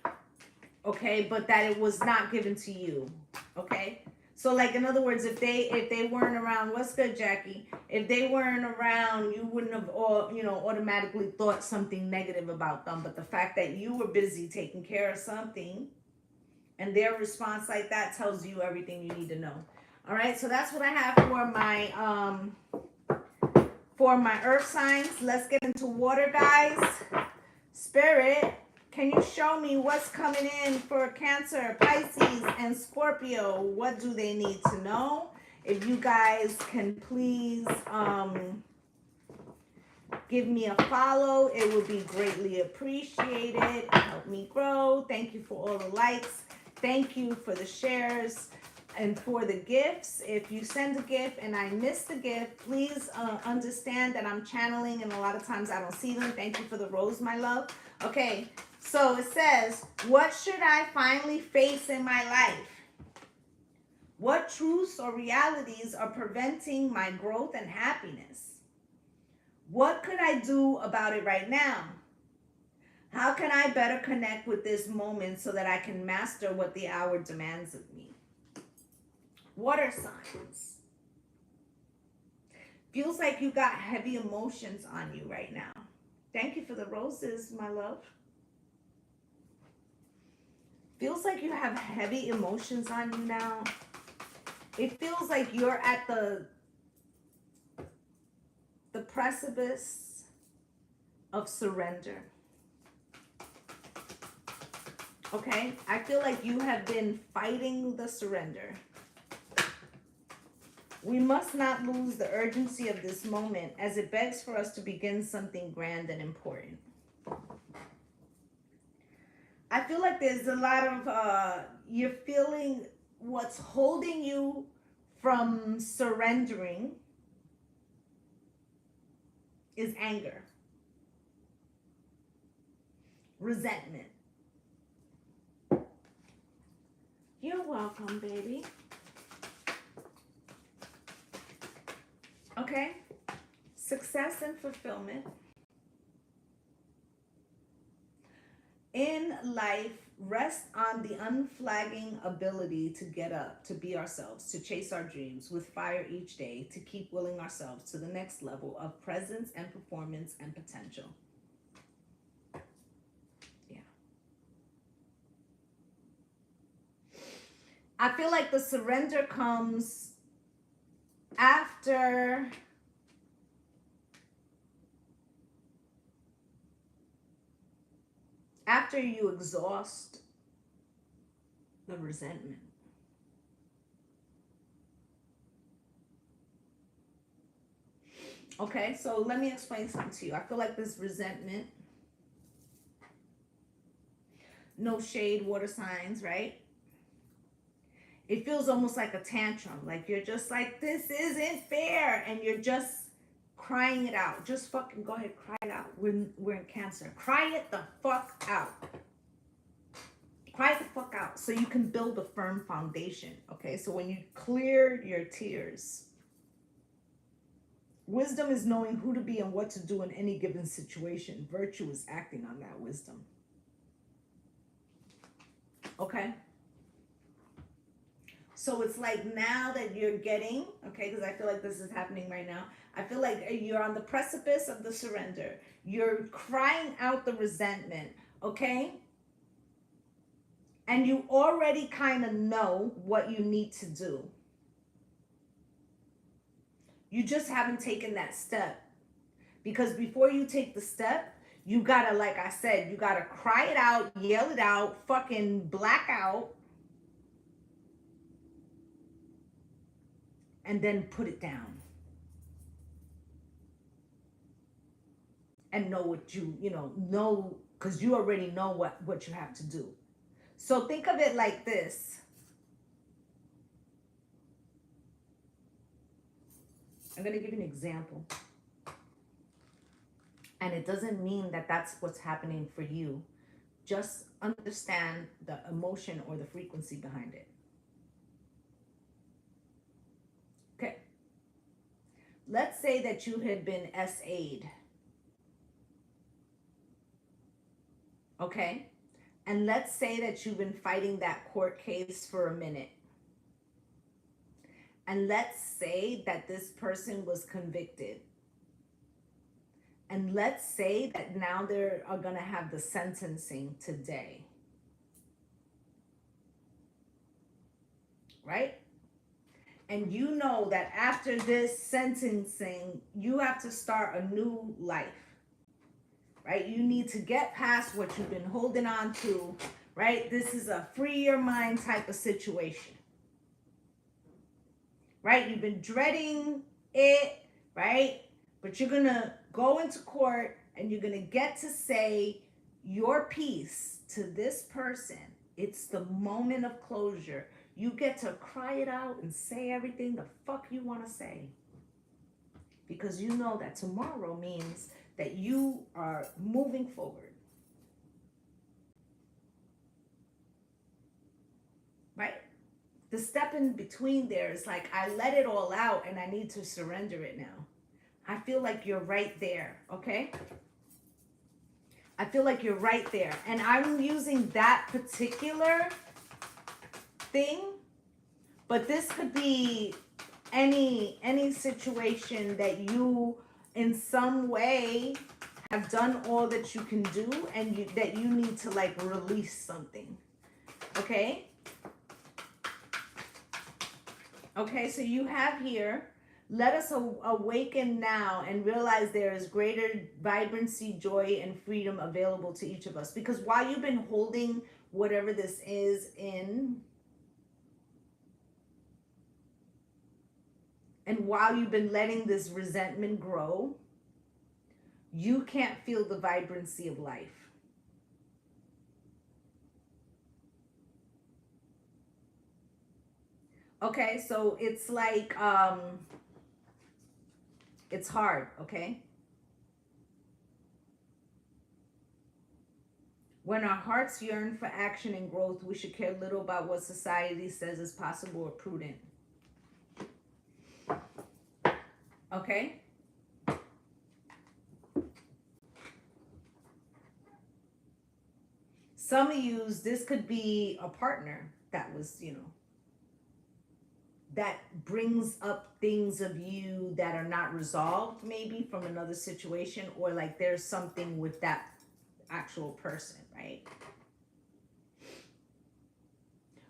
okay, but that it was not given to you, okay? So like, in other words, if they weren't around, what's good, Jackie? If they weren't around, you wouldn't have automatically thought something negative about them. But the fact that you were busy taking care of something, and their response like that tells you everything you need to know. All right, so that's what I have for my earth signs. Let's get into water, guys. Spirit, can you show me what's coming in for Cancer, Pisces, and Scorpio? What do they need to know? If you guys can please give me a follow, it would be greatly appreciated. Help me grow. Thank you for all the likes. Thank you for the shares and for the gifts. If you send a gift and I miss the gift, please understand that I'm channeling and a lot of times I don't see them. Thank you for the rose, my love. Okay, so it says, what should I finally face in my life? What truths or realities are preventing my growth and happiness? What could I do about it right now? How can I better connect with this moment so that I can master what the hour demands of me? Water signs. Feels like you got heavy emotions on you right now. Thank you for the roses, my love. Feels like you have heavy emotions on you now. It feels like you're at the precipice of surrender. Okay? I feel like you have been fighting the surrender. We must not lose the urgency of this moment as it begs for us to begin something grand and important. I feel like there's a lot of, you're feeling what's holding you from surrendering is anger, resentment. You're welcome, baby. Okay, success and fulfillment. In life, rest on the unflagging ability to get up, to be ourselves, to chase our dreams with fire each day, to keep willing ourselves to the next level of presence and performance and potential. Yeah. I feel like the surrender comes after you exhaust the resentment. Okay, so let me explain something to you. I feel like this resentment, no shade, water signs, right? It feels almost like a tantrum. Like you're just like, this isn't fair. And you're just crying it out. Just fucking go ahead, cry it out. We're in Cancer. Cry it the fuck out. Cry it the fuck out so you can build a firm foundation. Okay, so when you clear your tears, wisdom is knowing who to be and what to do in any given situation. Virtue is acting on that wisdom. Okay? So it's like now that you're getting, okay, because I feel like this is happening right now. I feel like you're on the precipice of the surrender. You're crying out the resentment, okay? And you already kind of know what you need to do. You just haven't taken that step. Because before you take the step, you gotta, like I said, you gotta cry it out, yell it out, fucking black out. And then put it down. And know what you know, because you already know what you have to do. So think of it like this. I'm going to give you an example. And it doesn't mean that that's what's happening for you. Just understand the emotion or the frequency behind it. Okay. Let's say that you had been SA'd. Okay. And let's say that you've been fighting that court case for a minute. And let's say that this person was convicted. And let's say that now they are going to have the sentencing today. Right? And you know that after this sentencing, you have to start a new life. Right? You need to get past what you've been holding on to. Right? This is a free your mind type of situation. Right? You've been dreading it, right? But you're going to go into court and you're going to get to say your piece to this person. It's the moment of closure. You get to cry it out and say everything the fuck you want to say. Because you know that tomorrow means that you are moving forward. Right? The step in between there is like, I let it all out and I need to surrender it now. I feel like you're right there, okay? I feel like you're right there. And I'm using that particular thing, but this could be any situation that you in some way have done all that you can do and that you need to like release something, okay? Okay, so you have here, let us awaken now and realize there is greater vibrancy, joy, and freedom available to each of us. Because while you've been holding whatever this is in, and while you've been letting this resentment grow, you can't feel the vibrancy of life. Okay, so it's like, it's hard, okay? When our hearts yearn for action and growth, we should care little about what society says is possible or prudent. Okay? Some of you, this could be a partner that was, that brings up things of you that are not resolved, maybe from another situation, or like there's something with that actual person, right?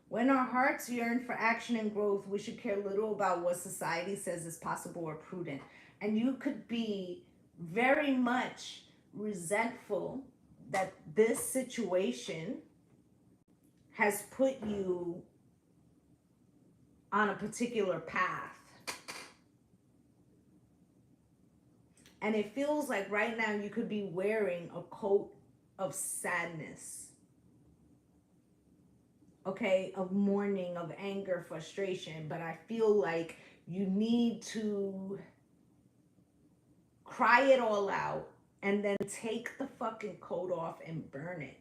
When our hearts yearn for action and growth, we should care little about what society says is possible or prudent. And you could be very much resentful that this situation has put you on a particular path. And it feels like right now you could be wearing a coat of sadness. Okay, of mourning, of anger, frustration. But I feel like you need to cry it all out and then take the fucking coat off and burn it.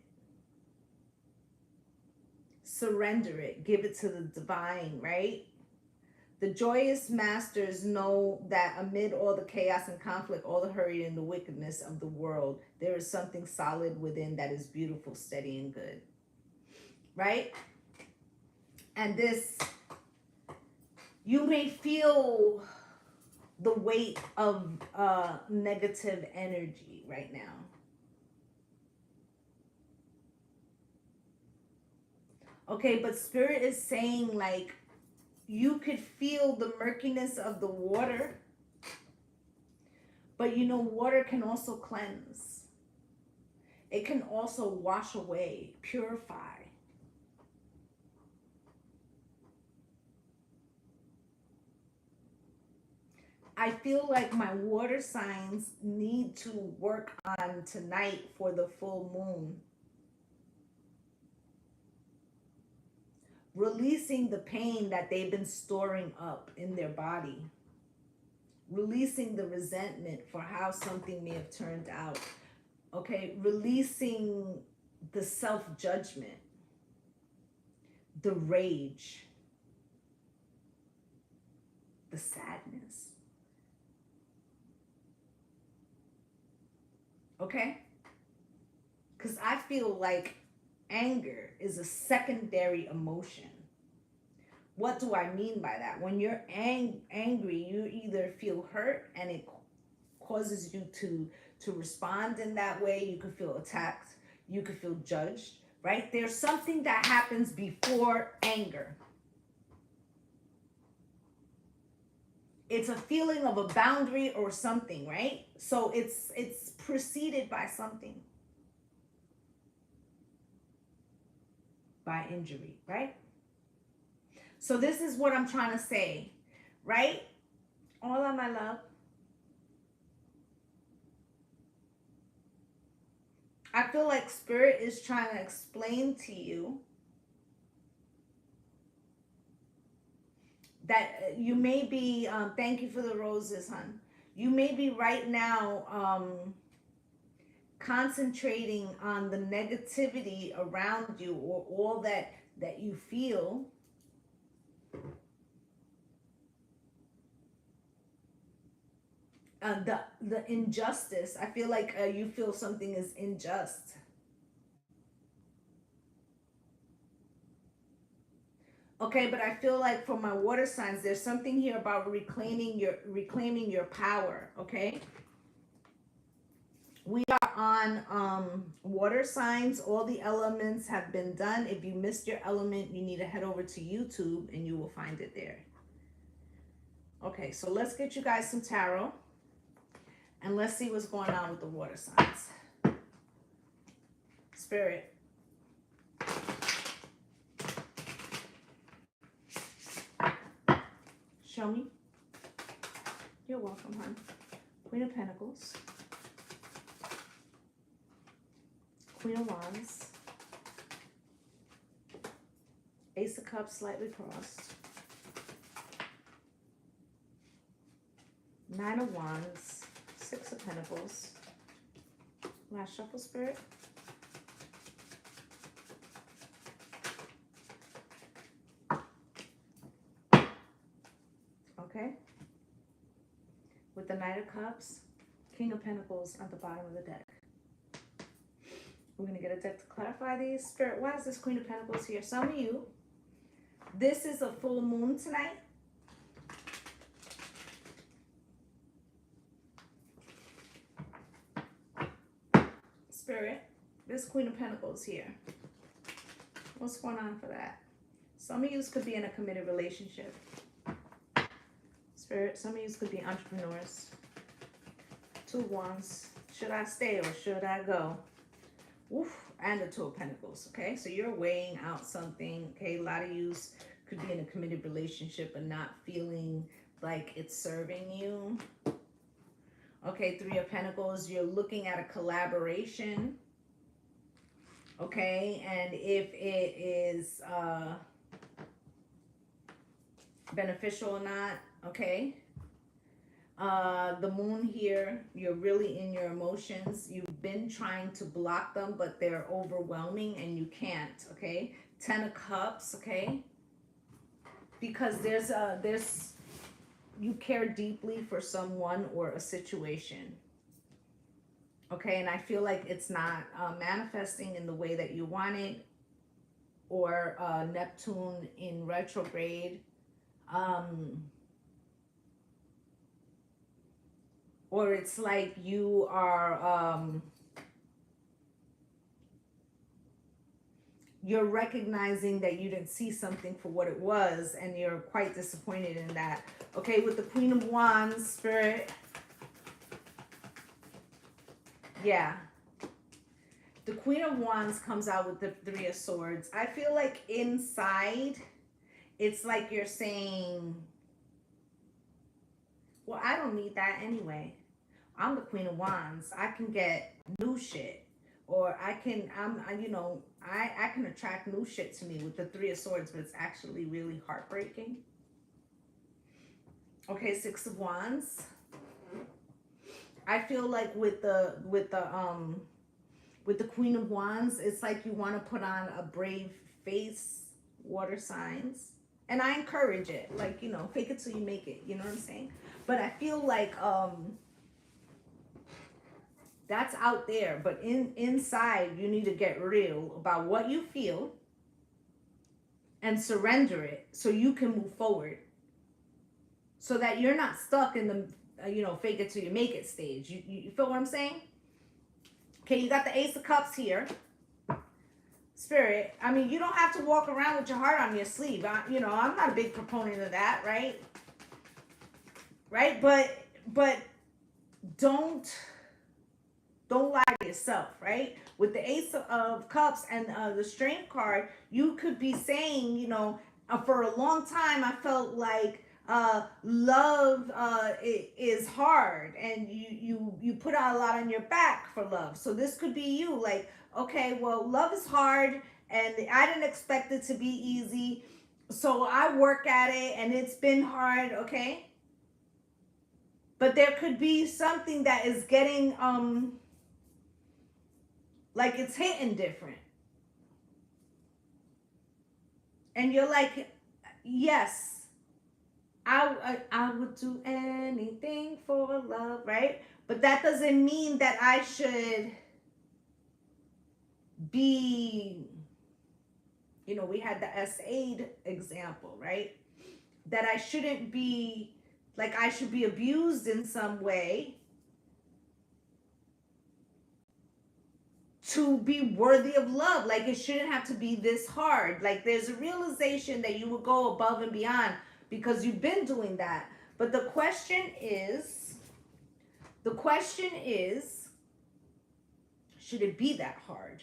Surrender it. Give it to the divine, right? The joyous masters know that amid all the chaos and conflict, all the hurry and the wickedness of the world, there is something solid within that is beautiful, steady, and good. Right? And this, you may feel the weight of negative energy right now. Okay, but Spirit is saying like, you could feel the murkiness of the water, but water can also cleanse. It can also wash away, purify. I feel like my water signs need to work on tonight for the full moon. Releasing the pain that they've been storing up in their body. Releasing the resentment for how something may have turned out. Okay, releasing the self-judgment. The rage. The sadness. Okay? Because I feel like anger is a secondary emotion. What do I mean by that? When you're angry, you either feel hurt and it causes you to respond in that way. You could feel attacked. You could feel judged, right? There's something that happens before anger. It's a feeling of a boundary or something, right? So it's preceded by something. By injury, right? So this is what I'm trying to say, right? Hola, my love. I feel like Spirit is trying to explain to you that you may be, thank you for the roses, hon. You may be right now concentrating on the negativity around you or all that you feel. The injustice. I feel like you feel something is unjust. Okay, but I feel like for my water signs, there's something here about reclaiming your power. Okay, we are on water signs. All the elements have been done. If you missed your element, you need to head over to YouTube and you will find it there. Okay, so let's get you guys some tarot. And let's see what's going on with the water signs. Spirit. Show me. You're welcome, hon. Queen of Pentacles. Queen of Wands. Ace of Cups slightly crossed. Nine of Wands. Six of Pentacles. Last shuffle, Spirit. Okay. With the Knight of Cups, King of Pentacles at the bottom of the deck. We're going to get a deck to clarify these. Spirit, why is this Queen of Pentacles here? Some of you, this is a full moon tonight. Spirit, this Queen of Pentacles here. What's going on for that? Some of you could be in a committed relationship. Spirit, some of you could be entrepreneurs. Two of Wands. Should I stay or should I go? Oof, and the Two of Pentacles. Okay, so you're weighing out something. Okay, a lot of you could be in a committed relationship and not feeling like it's serving you. Okay, Three of Pentacles, you're looking at a collaboration. Okay, and if it is beneficial or not, okay. The moon here, you're really in your emotions. You've been trying to block them, but they're overwhelming and you can't, okay. Ten of Cups, okay. Because there's you care deeply for someone or a situation. Okay, and I feel like it's not manifesting in the way that you want it, or Neptune in retrograde. Or it's like you are, you're recognizing that you didn't see something for what it was, and you're quite disappointed in that. Okay, with the Queen of Wands, Spirit. Yeah. The Queen of Wands comes out with the Three of Swords. I feel like inside, it's like you're saying, well, I don't need that anyway. I'm the Queen of Wands. I can get new shit. Or I can attract new shit to me with the Three of Swords, but it's actually really heartbreaking. Okay, Six of Wands. I feel like with the Queen of Wands, it's like you want to put on a brave face, water signs. And I encourage it. Like, fake it till you make it. You know what I'm saying? But I feel like that's out there. But inside, you need to get real about what you feel. and surrender it so you can move forward. So that you're not stuck in the, fake it till you make it stage. You feel what I'm saying? Okay, you got the Ace of Cups here. Spirit, I mean, you don't have to walk around with your heart on your sleeve. I'm not a big proponent of that, right? Right? But don't lie to yourself, right? With the Ace of Cups and the Strength card, you could be saying, for a long time, I felt like love is hard, and you put out a lot on your back for love. So this could be you, like, okay, well, love is hard, and I didn't expect it to be easy, so I work at it, and it's been hard, okay? But there could be something that is getting like it's hitting different, and you're like, yes, I would do anything for love, right? But that doesn't mean that I should be, we had the S8 example, right? That I shouldn't be, like, I should be abused in some way to be worthy of love. Like, it shouldn't have to be this hard. Like, there's a realization that you would go above and beyond because you've been doing that. But the question is, should it be that hard?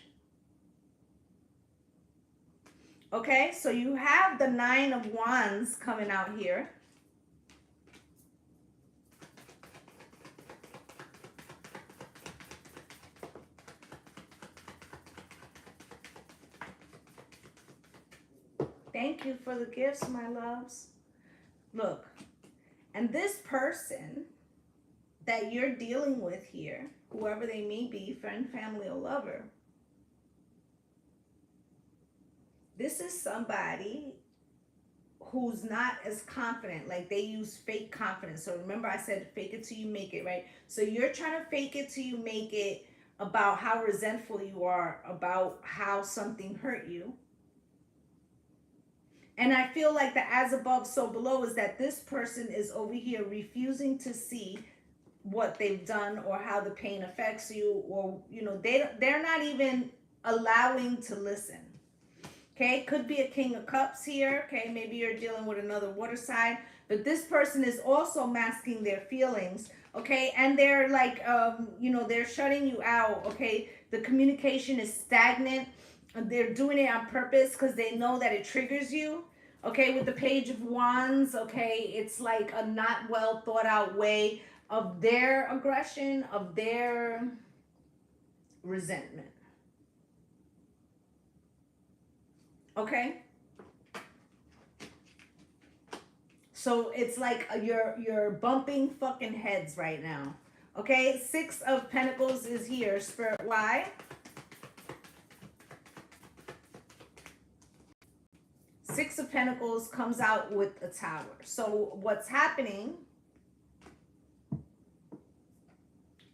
Okay, so you have the Nine of Wands coming out here. Thank you for the gifts, my loves. Look, and this person that you're dealing with here, whoever they may be, friend, family, or lover, this is somebody who's not as confident. Like, they use fake confidence. So remember I said fake it till you make it, right? So you're trying to fake it till you make it about how resentful you are about how something hurt you. And I feel like the as above, so below is that this person is over here refusing to see what they've done or how the pain affects you, or, they're not even allowing to listen. Okay, could be a King of Cups here. Okay, maybe you're dealing with another water sign, but this person is also masking their feelings. Okay, and they're like, they're shutting you out. Okay, the communication is stagnant. They're doing it on purpose because they know that it triggers you. Okay, with the Page of Wands, okay, it's like a not well thought out way of their aggression, of their resentment. Okay, so it's like you're bumping fucking heads right now. Okay, Six of Pentacles is here. Spirit, why? Six of Pentacles comes out with a Tower. So what's happening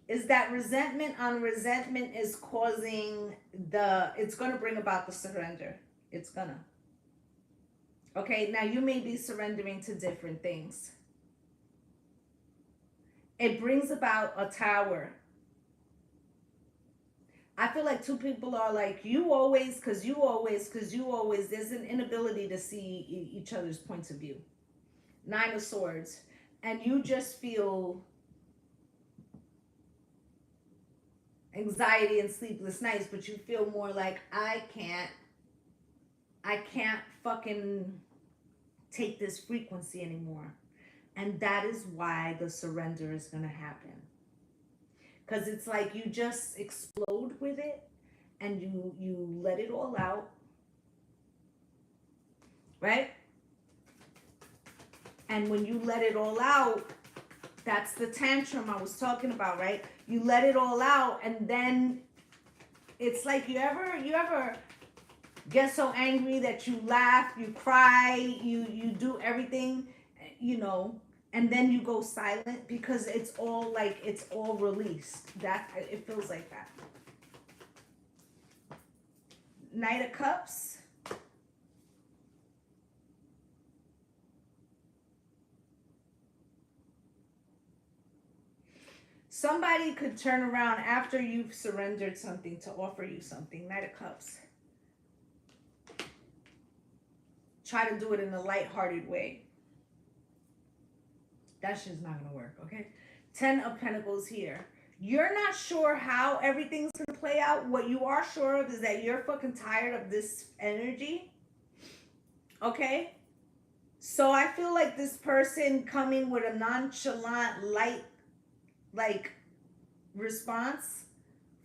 is that resentment on resentment is causing it's going to bring about the surrender. It's gonna. Okay, now you may be surrendering to different things. It brings about a Tower. I feel like two people are like, you always, because you always, there's an inability to see each other's points of view. Nine of Swords. And you just feel anxiety and sleepless nights, but you feel more like, I can't fucking take this frequency anymore. And that is why the surrender is going to happen. Because it's like you just explode with it and you let it all out. Right? And when you let it all out, that's the tantrum I was talking about, right? You let it all out, and then it's like you ever get so angry that you laugh, you cry, you do everything, and then you go silent because it's all released. That it feels like that. Knight of Cups. somebody could turn around after you've surrendered something to offer you something. Knight of Cups. Try to do it in a lighthearted way. That shit's not going to work, okay? 10 of Pentacles here. You're not sure how everything's going to play out. What you are sure of is that you're fucking tired of this energy. Okay? So I feel like this person coming with a nonchalant, light, like, response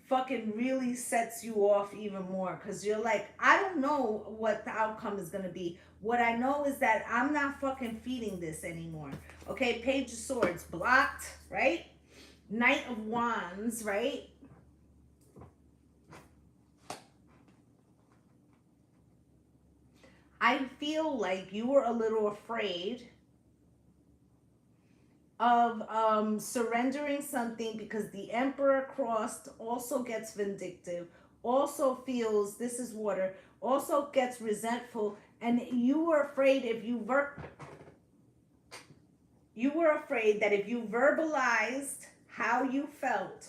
fucking really sets you off even more. Because you're like, I don't know what the outcome is going to be. What I know is that I'm not fucking feeding this anymore. Okay? Page of Swords. Blocked, right? Knight of Wands, right? I feel like you were a little afraid of surrendering something because the Emperor crossed also gets vindictive, also feels, this is water, also gets resentful, and you were afraid if you were afraid that if you verbalized how you felt,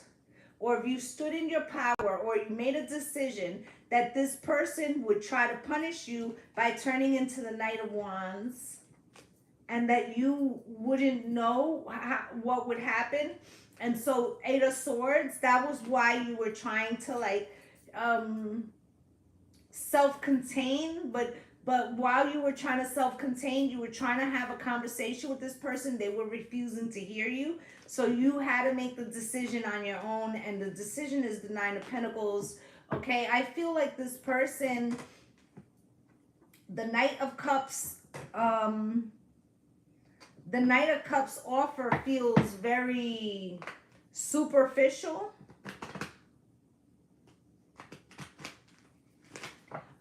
or if you stood in your power, or you made a decision, that this person would try to punish you by turning into the Knight of Wands, and that you wouldn't know what would happen. And so 8 of Swords, that was why you were trying to like self-contain, but while you were trying to self-contain, you were trying to have a conversation with this person. They were refusing to hear you. So you had to make the decision on your own. And the decision is the 9 of Pentacles. Okay, I feel like this person, the Knight of Cups, the Knight of Cups offer feels very superficial.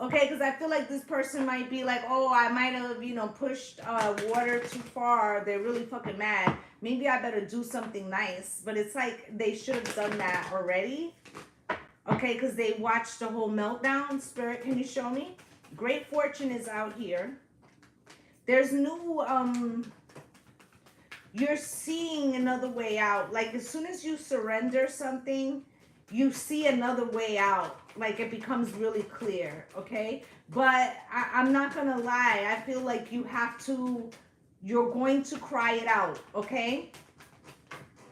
Okay, because I feel like this person might be like, oh, I might have, you know, pushed water too far. They're really fucking mad. Maybe I better do something nice. But it's like they should have done that already. Okay, because they watched the whole meltdown. Spirit, can you show me? Great fortune is out here. There's new, you're seeing another way out. Like as soon as you surrender something, you see another way out. Like it becomes really clear, okay? But I'm not gonna lie. I feel like you're going to cry it out, okay?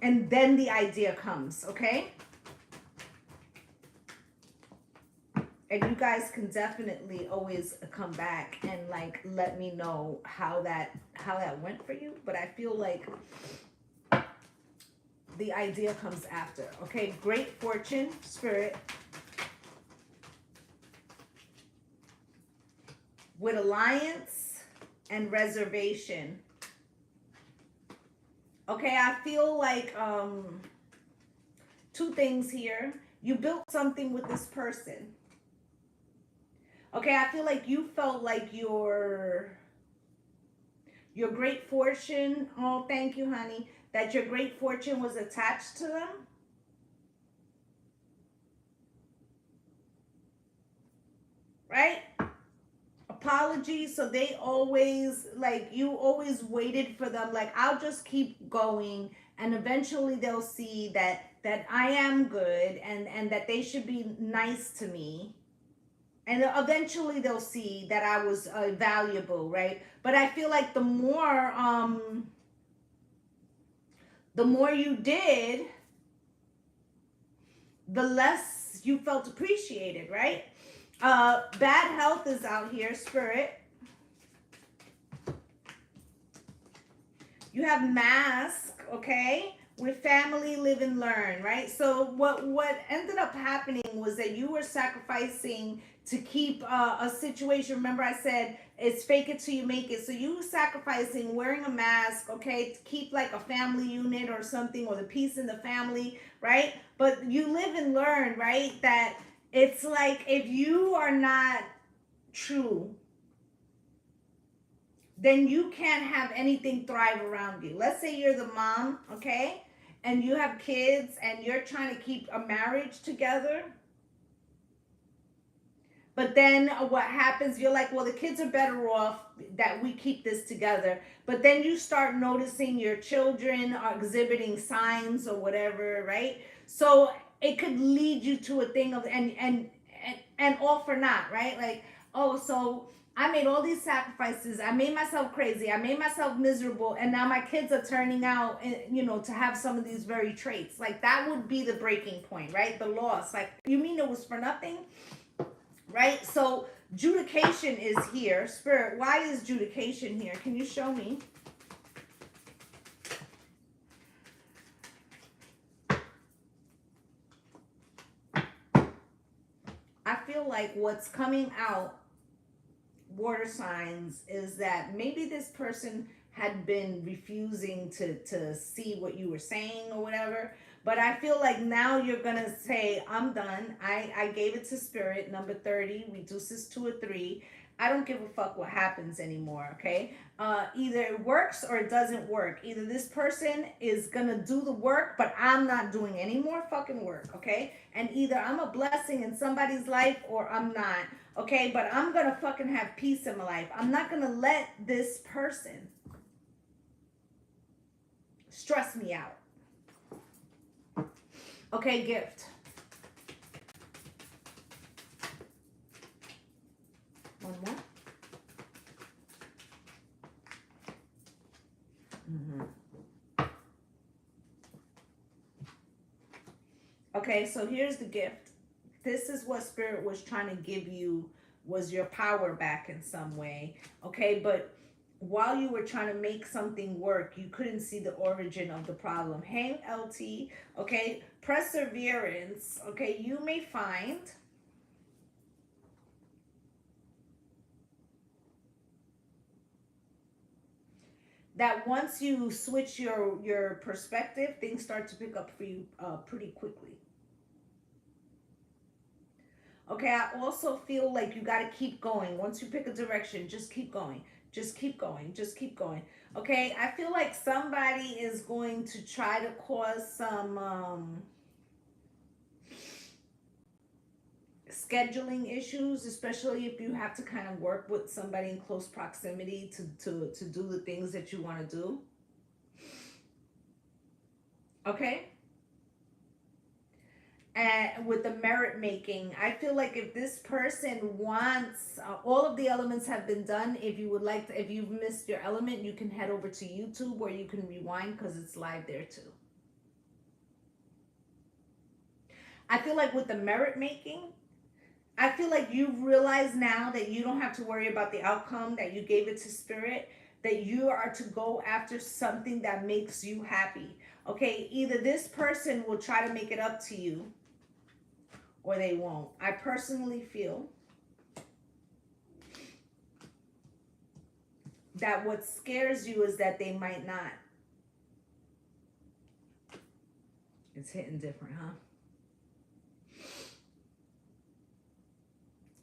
And then the idea comes, okay? And you guys can definitely always come back and like let me know how that went for you. But I feel like the idea comes after. Okay, great fortune, Spirit. With alliance and reservation. Okay, I feel like two things here. You built something with this person. Okay, I feel like you felt like your great fortune, oh, thank you, honey, that your great fortune was attached to them. Right? Apologies. So they always, like, you always waited for them. Like, I'll just keep going. And eventually they'll see that I am good and that they should be nice to me. And eventually they'll see that I was valuable, right? But I feel like the more you did, the less you felt appreciated, right? Bad health is out here, Spirit. You have mask, okay? With family, live and learn, right? So what ended up happening was that you were sacrificing to keep a situation. Remember I said it's fake it till you make it. So you were sacrificing wearing a mask, okay, to keep like a family unit or something, or the peace in the family, right? But you live and learn, right? That it's like if you are not true, then you can't have anything thrive around you. Let's say you're the mom, okay? And you have kids and you're trying to keep a marriage together. But then what happens, you're like, well, the kids are better off that we keep this together. But then you start noticing your children are exhibiting signs or whatever, right? So it could lead you to a thing of and all for naught, right? Like, oh, so I made all these sacrifices. I made myself crazy. I made myself miserable. And now my kids are turning out, to have some of these very traits. Like, that would be the breaking point, right? The loss. Like, you mean it was for nothing? Right? So, judication is here. Spirit, why is judication here? Can you show me? I feel like what's coming out, water signs, is that maybe this person had been refusing to see what you were saying or whatever. But I feel like now you're gonna say, I'm done. I gave it to spirit. Number 30 reduces to a 3. I don't give a fuck what happens anymore, okay? Either it works or it doesn't work. Either this person is gonna do the work, but I'm not doing any more fucking work, okay? And either I'm a blessing in somebody's life or I'm not, okay? But I'm gonna fucking have peace in my life. I'm not gonna let this person stress me out. Okay, gift. One more. Okay, so here's the gift. This is what spirit was trying to give you, was your power back in some way. Okay, but while you were trying to make something work, you couldn't see the origin of the problem. Hang LT, okay? Perseverance, okay? You may find that once you switch your perspective, things start to pick up for you pretty quickly. Okay, I also feel like you got to keep going. Once you pick a direction, just keep going. Just keep going. Just keep going. Okay, I feel like somebody is going to try to cause some scheduling issues, especially if you have to kind of work with somebody in close proximity to do the things that you want to do. Okay? And with the merit making, I feel like if this person wants, all of the elements have been done. If you would like to, if you've missed your element, you can head over to YouTube where you can rewind because it's live there too. I feel like with the merit making, I feel like you've realized now that you don't have to worry about the outcome, that you gave it to spirit, that you are to go after something that makes you happy. Okay, either this person will try to make it up to you or they won't. I personally feel that what scares you is that they might not. It's hitting different, huh?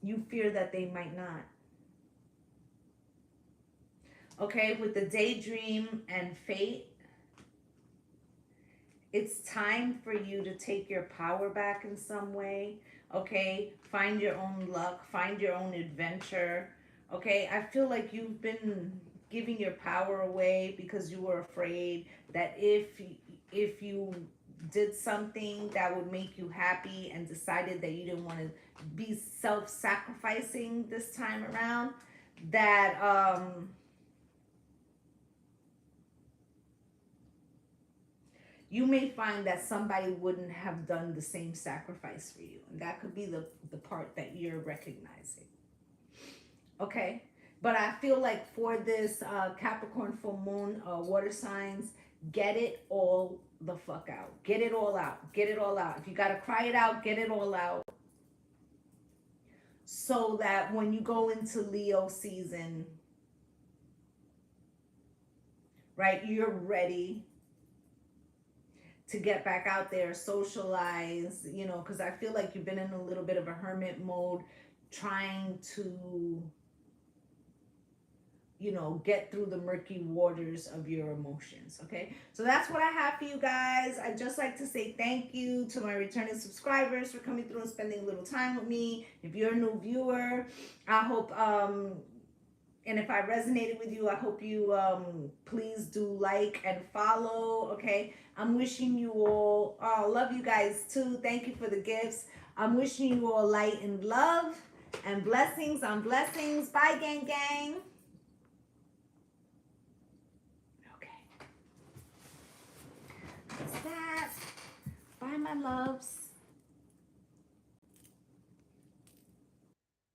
You fear that they might not. Okay, with the daydream and fate, it's time for you to take your power back in some way. Okay, find your own luck, find your own adventure. Okay, I feel like you've been giving your power away because you were afraid that if you did something that would make you happy and decided that you didn't want to be self-sacrificing this time around, that you may find that somebody wouldn't have done the same sacrifice for you. And that could be the part that you're recognizing. Okay? But I feel like for this Capricorn full moon, water signs, get it all the fuck out. Get it all out. Get it all out. If you got to cry it out, get it all out. So that when you go into Leo season, right, you're ready to get back out there, socialize, because I feel like you've been in a little bit of a hermit mode, trying to you know, get through the murky waters of your emotions. Okay, so that's what I have for you guys. I'd just like to say thank you to my returning subscribers for coming through and spending a little time with me. If you're a new viewer, I hope and if I resonated with you, I hope you please do like and follow. Okay, I'm wishing you all, love you guys too. Thank you for the gifts. I'm wishing you all light and love and blessings on blessings. Bye, gang, gang. Okay, that's that. Bye, my loves.